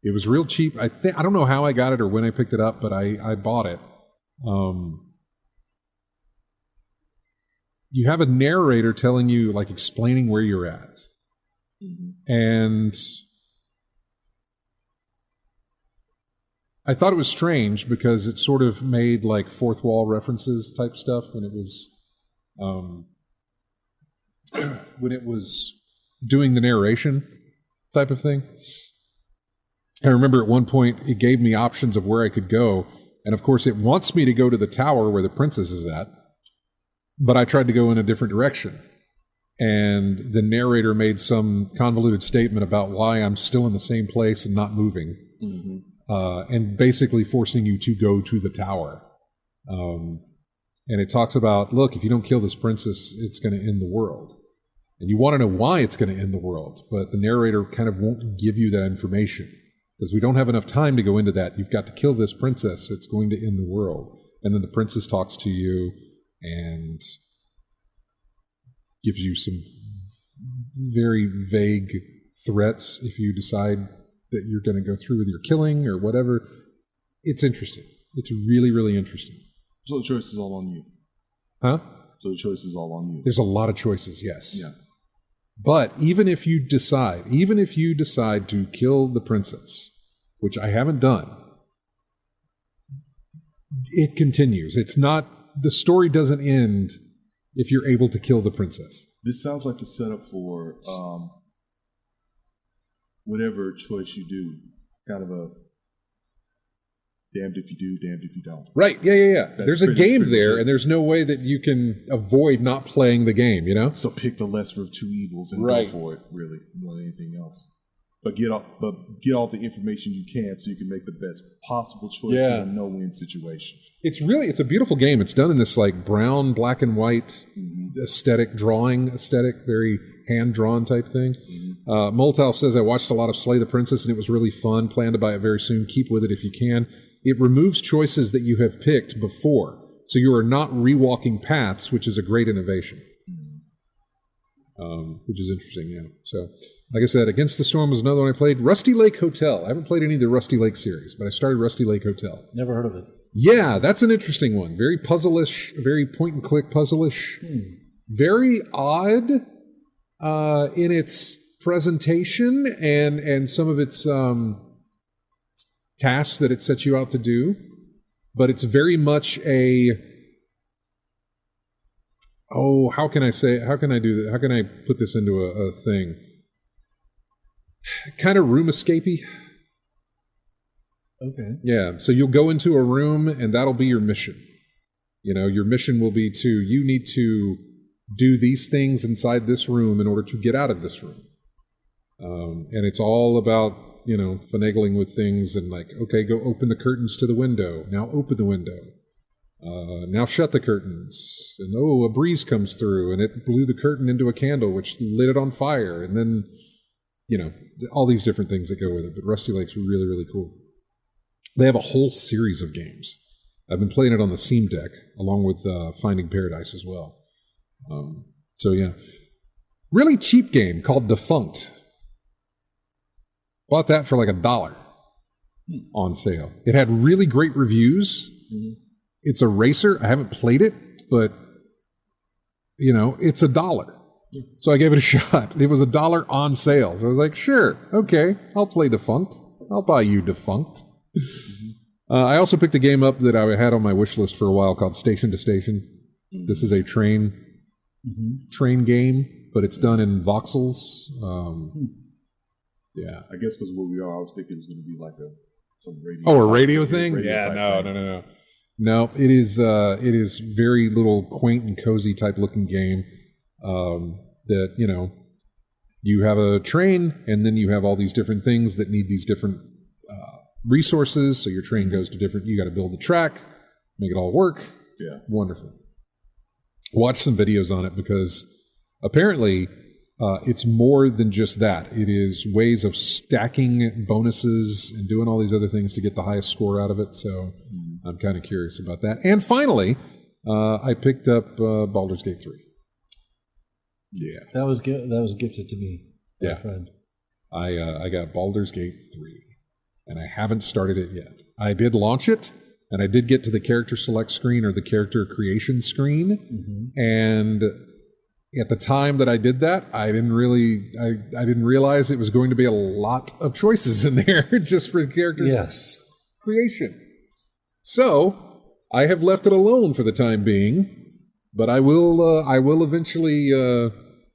Speaker 1: It was real cheap. I don't know how I got it or when I picked it up, but I bought it. you have a narrator telling you, like, explaining where you're at. And I thought it was strange because it sort of made like fourth wall references type stuff when it was doing the narration type of thing. I remember at one point it gave me options of where I could go, and of course it wants me to go to the tower where the princess is at, but I tried to go in a different direction. And the narrator made some convoluted statement about why I'm still in the same place and not moving, and basically forcing you to go to the tower. And it talks about, look, if you don't kill this princess, it's going to end the world. And you want to know why it's going to end the world, but the narrator kind of won't give you that information. It says, we don't have enough time to go into that. You've got to kill this princess. It's going to end the world. And then the princess talks to you and gives you some very vague threats if you decide that you're going to go through with your killing or whatever. It's interesting. It's really, really interesting.
Speaker 2: So the choice is all on you.
Speaker 1: Huh?
Speaker 2: So the choice is all on you.
Speaker 1: There's a lot of choices, yes.
Speaker 2: Yeah.
Speaker 1: But even if you decide to kill the princess, which I haven't done, it continues. It's not, the story doesn't end if you're able to kill the princess.
Speaker 2: This sounds like the setup for whatever choice you do, kind of a damned if you do, damned if you don't.
Speaker 1: Right, yeah. There's a game there, and there's no way that you can avoid not playing the game, you know?
Speaker 2: So pick the lesser of two evils and go for it, really, more than anything else. But get all the information you can so you can make the best possible choice in a no-win situation.
Speaker 1: It's a beautiful game. It's done in this like brown, black and white drawing aesthetic, very hand-drawn type thing. Moltal says, I watched a lot of Slay the Princess and it was really fun. Plan to buy it very soon. Keep with it if you can. It removes choices that you have picked before. So you are not rewalking paths, which is a great innovation. Which is interesting, yeah. So, like I said, Against the Storm was another one I played. Rusty Lake Hotel. I haven't played any of the Rusty Lake series, but I started Rusty Lake Hotel.
Speaker 3: Never heard of it.
Speaker 1: Yeah, that's an interesting one. Very puzzle-ish, very point-and-click puzzle-ish. Very odd in its presentation and some of its tasks that it sets you out to do. But it's very much how can I do that? How can I put this into a thing? Kind of room escapey.
Speaker 3: Okay.
Speaker 1: Yeah, so you'll go into a room and that'll be your mission. You know, your mission will be you need to do these things inside this room in order to get out of this room. And it's all about, finagling with things and like, okay, go open the curtains to the window. Now open the window. Now shut the curtains. And a breeze comes through and it blew the curtain into a candle, which lit it on fire. And then, all these different things that go with it. But Rusty Lake's really, really cool. They have a whole series of games. I've been playing it on the Steam Deck, along with Finding Paradise as well. So yeah. Really cheap game called Defunct. Bought that for like $1 on sale. It had really great reviews. It's a racer. I haven't played it, but, it's $1. So I gave it a shot. It was $1 on sale. So I was like, sure, okay, I'll play Defunct. I'll buy you Defunct. I also picked a game up that I had on my wish list for a while called Station to Station. This is a train game, but it's done in voxels. Yeah.
Speaker 2: I guess because where we are, I was thinking it was going to be like some radio.
Speaker 1: Oh, a radio thing? Yeah, no. No, it is very little quaint and cozy type looking game that, you have a train and then you have all these different things that need these different resources. So your train goes to you got to build the track, make it all work.
Speaker 2: Yeah.
Speaker 1: Wonderful. Watch some videos on it because apparently it's more than just that. It is ways of stacking bonuses and doing all these other things to get the highest score out of it. So I'm kind of curious about that. And finally, I picked up Baldur's Gate 3. Yeah.
Speaker 3: That was gifted to me by a friend.
Speaker 1: I got Baldur's Gate 3, and I haven't started it yet. I did launch it, and I did get to the character select screen or the character creation screen, and at the time that I did that, I didn't realize it was going to be a lot of choices in there just for character creation. So I have left it alone for the time being, but I will eventually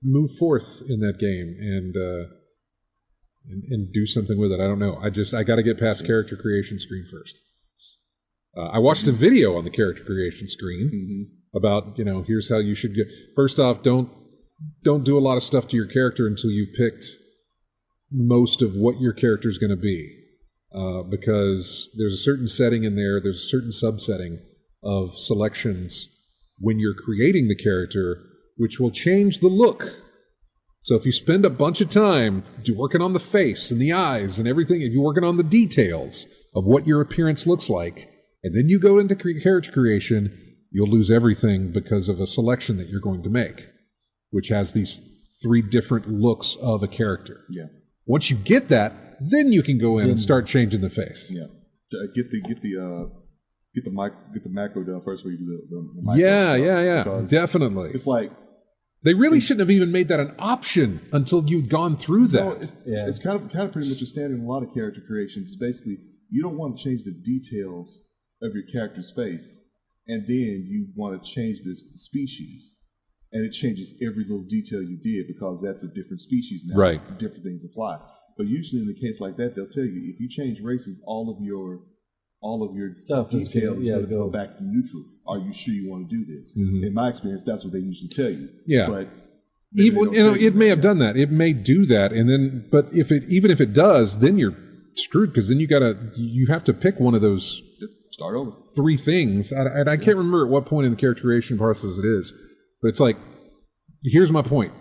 Speaker 1: move forth in that game and do something with it. I don't know. I got to get past character creation screen first. I watched a video on the character creation screen about, here's how you should get. First off, don't do a lot of stuff to your character until you've picked most of what your character is going to be, because there's a certain setting in there. There's a certain subsetting of selections when you're creating the character, which will change the look. So if you spend a bunch of time working on the face and the eyes and everything, if you're working on the details of what your appearance looks like, and then you go into character creation, you'll lose everything because of a selection that you're going to make, which has these 3 different looks of a character.
Speaker 2: Yeah.
Speaker 1: Once you get that, then you can go in and start changing the face.
Speaker 2: Yeah. Get the macro done first before you do the micro
Speaker 1: Yeah.
Speaker 2: stuff,
Speaker 1: Definitely.
Speaker 2: It's like
Speaker 1: they really shouldn't have even made that an option until you'd gone through that.
Speaker 2: It's kind of pretty much a standard in a lot of character creations. It's basically you don't want to change the details of your character's face, and then you want to change the species, and it changes every little detail you did because that's a different species now.
Speaker 1: Right.
Speaker 2: Different things apply. But usually in the case like that, they'll tell you if you change races, all of your
Speaker 3: stuff
Speaker 2: details will go back to neutral. Are you sure you want to do this? In my experience, that's what they usually tell you.
Speaker 1: Yeah.
Speaker 2: But
Speaker 1: even it may have done that. It may do that, and then even if it does, then you're screwed because then you have to pick one of those.
Speaker 2: Start over.
Speaker 1: 3 things. And I can't remember at what point in the character creation process it is, but it's like, here's my point.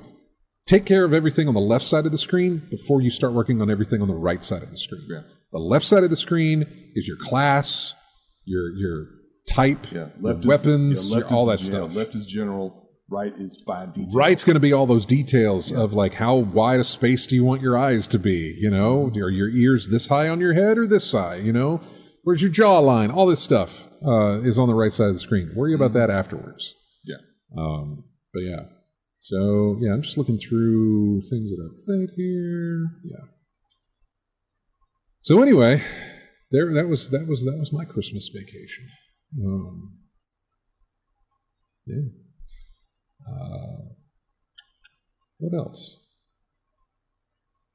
Speaker 1: Take care of everything on the left side of the screen before you start working on everything on the right side of the screen.
Speaker 2: Yeah.
Speaker 1: The left side of the screen is your class, your type, your weapons, all that stuff.
Speaker 2: Left is general, right is fine details.
Speaker 1: Right's going to be all those details of like how wide a space do you want your eyes to be? Are your ears this high on your head or this high? Where's your jawline? All this stuff is on the right side of the screen. Worry about that afterwards.
Speaker 2: Yeah.
Speaker 1: But yeah. So yeah, I'm just looking through things that I've played here. Yeah. So anyway, that was my Christmas vacation. Yeah. What else?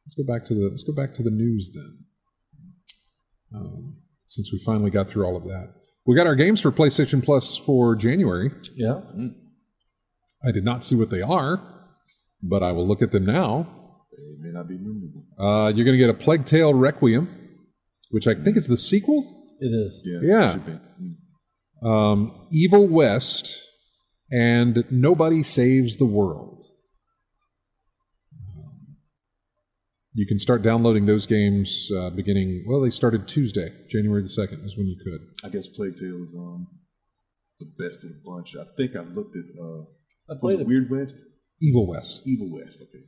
Speaker 1: Let's go back to the news then. Since we finally got through all of that. We got our games for PlayStation Plus for January.
Speaker 3: Yeah.
Speaker 1: I did not see what they are, but I will look at them now.
Speaker 2: They may not be memorable.
Speaker 1: You're going to get a Plague Tale Requiem, which I think is the sequel?
Speaker 3: It is.
Speaker 1: Yeah. Evil West and Nobody Saves the World. You can start downloading those games they started Tuesday, January the 2nd is when you could.
Speaker 2: I guess Plague Tale is the best of the bunch. I think I've looked at
Speaker 3: I played it.
Speaker 2: Weird West?
Speaker 1: Evil West.
Speaker 2: Evil West, okay.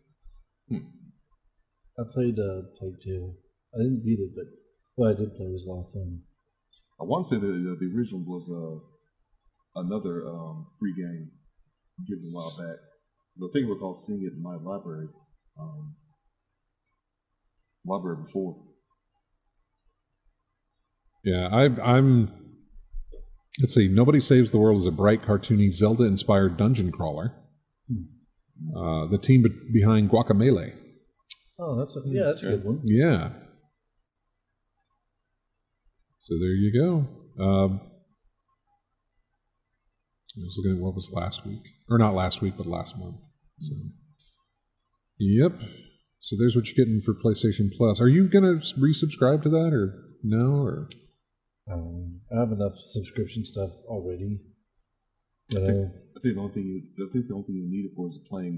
Speaker 3: I played Plague Tale. I didn't beat it, but what I did play was a lot of fun.
Speaker 2: I want to say that the original was another free game given a while back. I think I recall seeing it in my library before.
Speaker 1: Yeah, I'm. Let's see. Nobody Saves the World is a bright, cartoony, Zelda-inspired dungeon crawler. The team behind Guacamelee.
Speaker 3: Oh, that's a good one.
Speaker 1: Yeah. So there you go. I was looking at what was last week, or not last week, but last month. So, yep. So there's what you're getting for PlayStation Plus. Are you going to resubscribe to that, or no? Or
Speaker 3: I have enough subscription stuff already.
Speaker 2: I think the only thing you need it for is playing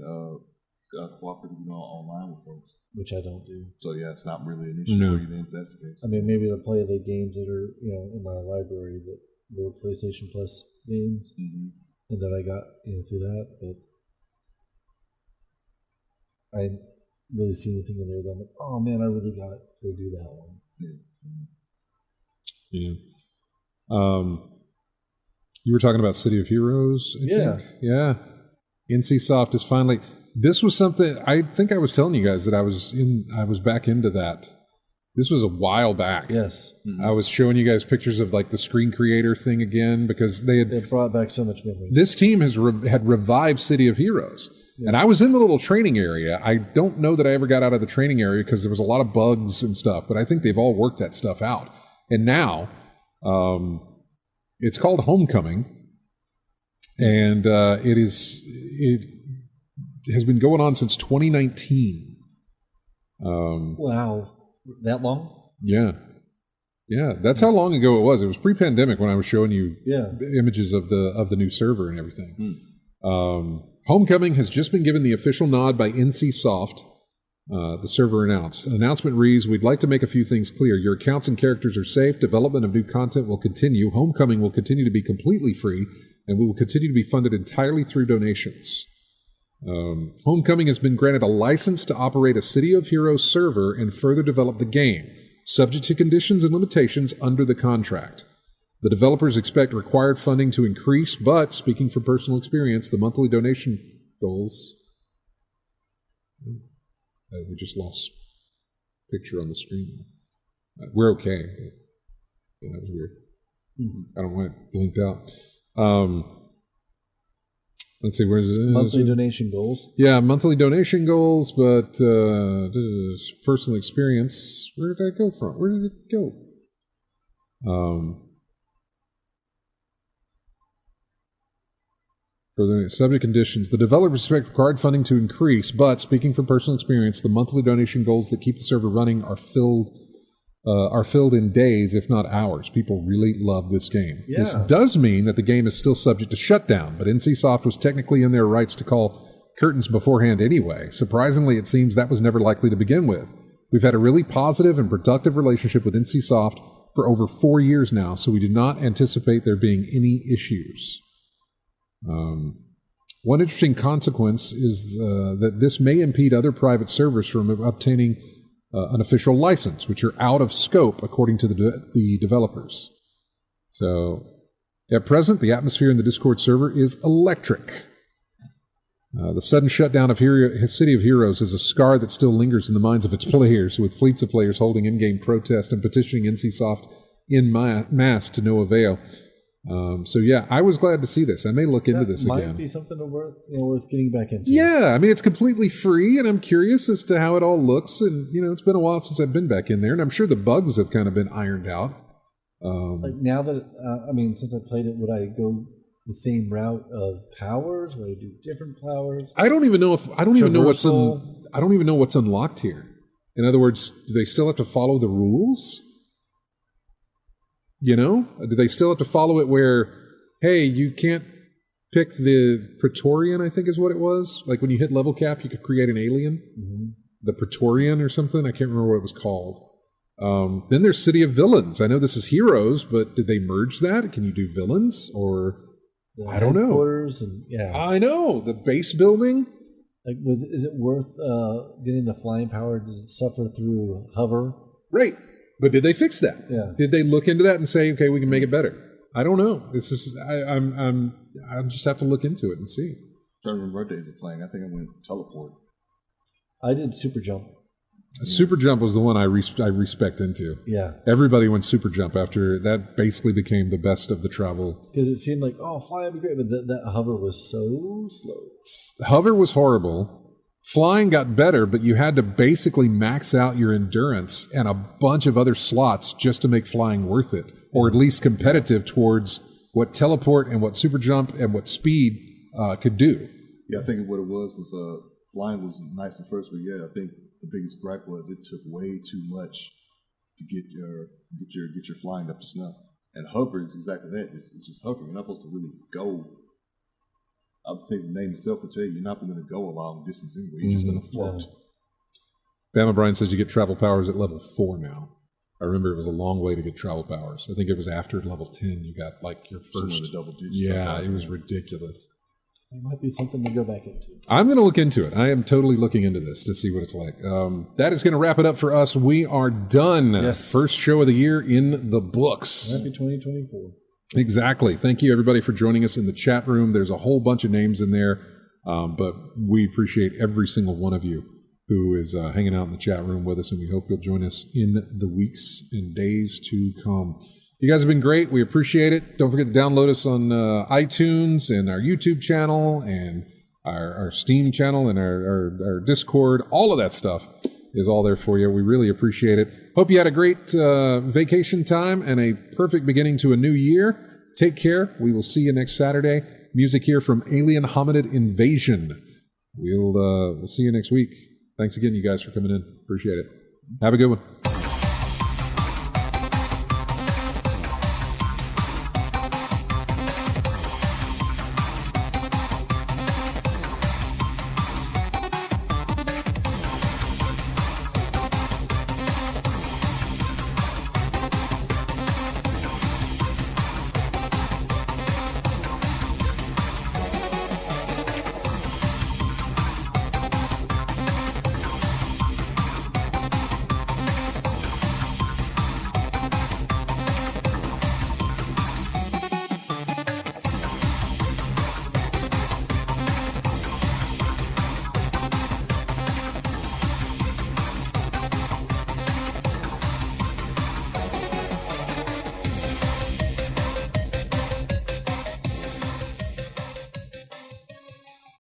Speaker 2: cooperative online with folks.
Speaker 3: Which I don't do.
Speaker 2: So yeah, it's not really an issue for you then if that's the case.
Speaker 3: I mean, maybe to play the games that are in my library that were PlayStation Plus games, and then I got through that, but I didn't really see anything in there that I'm like, oh man, I really got to do that one.
Speaker 1: yeah. You were talking about City of Heroes, I think? Yeah. NCSoft is finally... This was something... I think I was telling you guys that I was back into that. This was a while back.
Speaker 3: Yes.
Speaker 1: Mm-hmm. I was showing you guys pictures of like the screen creator thing again because they
Speaker 3: brought back so much memories.
Speaker 1: This team had revived City of Heroes. Yeah. And I was in the little training area. I don't know that I ever got out of the training area because there was a lot of bugs and stuff, but I think they've all worked that stuff out. And now... it's called Homecoming, and it has been going on since 2019.
Speaker 3: Wow, that long?
Speaker 1: Yeah, that's how long ago it was. It was pre-pandemic when I was showing you images of the new server and everything. Homecoming has just been given the official nod by NCSoft. The server announced. An announcement reads, "We'd like to make a few things clear. Your accounts and characters are safe. Development of new content will continue. Homecoming will continue to be completely free, and we will continue to be funded entirely through donations." Homecoming has been granted a license to operate a City of Heroes server and further develop the game, subject to conditions and limitations under the contract. The developers expect required funding to increase, but, speaking from personal experience, the monthly donation goals... we just lost picture on the screen. We're okay. Yeah, that was weird. I don't know why it blinked out. Let's see, where's it?
Speaker 3: Monthly donation goals?
Speaker 1: Yeah, monthly donation goals, but personal experience. Where did I go from? Where did it go? Further subject conditions. The developers expect required funding to increase, but speaking from personal experience, the monthly donation goals that keep the server running are filled in days, if not hours. People really love this game. Yeah. This does mean that the game is still subject to shutdown, but NCSoft was technically in their rights to call curtains beforehand anyway. Surprisingly, it seems that was never likely to begin with. We've had a really positive and productive relationship with NCSoft for over 4 years now, so we do not anticipate there being any issues. One interesting consequence is that this may impede other private servers from obtaining an official license, which are out of scope according to the developers. So, at present, the atmosphere in the Discord server is electric. The sudden shutdown of City of Heroes is a scar that still lingers in the minds of its players, with fleets of players holding in-game protest and petitioning NCSoft in mass to no avail. So yeah, I was glad to see this. I may look into this again.
Speaker 3: Might be something worth getting back into.
Speaker 1: Yeah, I mean, it's completely free, and I'm curious as to how it all looks. And it's been a while since I've been back in there, and I'm sure the bugs have kind of been ironed out.
Speaker 3: Like now that since I played it, would I go the same route of powers? Would I do different powers? I don't even know what's unlocked here. In other words, do they still have to follow the rules? Do they still have to follow it where, hey, you can't pick the Praetorian, I think is what it was? Like when you hit level cap, you could create an alien? Mm-hmm. The Praetorian or something? I can't remember what it was called. Then there's City of Villains. I know this is Heroes, but did they merge that? Can you do villains? Or, I don't know. I know. The base building. Like, is it worth getting the flying power to suffer through hover?
Speaker 1: Right. But did they fix that?
Speaker 3: Yeah.
Speaker 1: Did they look into that and say, okay, we can make it better? I don't know. This is I'll just have to look into it and see.
Speaker 2: I remember our days of playing. I think I went teleport.
Speaker 3: I did super jump.
Speaker 1: Super jump was the one I respect into.
Speaker 3: Yeah.
Speaker 1: Everybody went super jump after that. Basically became the best of the travel.
Speaker 3: Because it seemed like fly would be great, but that hover was so slow.
Speaker 1: Hover was horrible. Flying got better, but you had to basically max out your endurance and a bunch of other slots just to make flying worth it, or at least competitive towards what teleport and what super jump and what speed could do.
Speaker 2: Yeah, I think what it was flying was nice at first, but yeah, I think the biggest gripe was it took way too much to get your flying up to snuff. And hover is exactly that. It's just hovering. You're not supposed to really go. I think the name itself will tell you you're not going to go a long distance anyway. You're just going to float.
Speaker 1: Bama Brian says you get travel powers at level 4 now. I remember it was a long way to get travel powers. I think it was after level 10 you got like your first
Speaker 2: double digits.
Speaker 1: Yeah, it was ridiculous.
Speaker 3: It might be something to go back into.
Speaker 1: I'm going to look into it. I am totally looking into this to see what it's like. That is going to wrap it up for us. We are done.
Speaker 3: Yes.
Speaker 1: First show of the year in the books.
Speaker 3: Happy 2024.
Speaker 1: Exactly. Thank you, everybody, for joining us in the chat room. There's a whole bunch of names in there, but we appreciate every single one of you who is hanging out in the chat room with us, and we hope you'll join us in the weeks and days to come. You guys have been great. We appreciate it. Don't forget to download us on iTunes and our YouTube channel and our Steam channel and our Discord. All of that stuff is all there for you. We really appreciate it. Hope you had a great vacation time and a perfect beginning to a new year. Take care. We will see you next Saturday. Music here from Alien Hominid Invasion. We'll see you next week. Thanks again, you guys, for coming in. Appreciate it. Have a good one.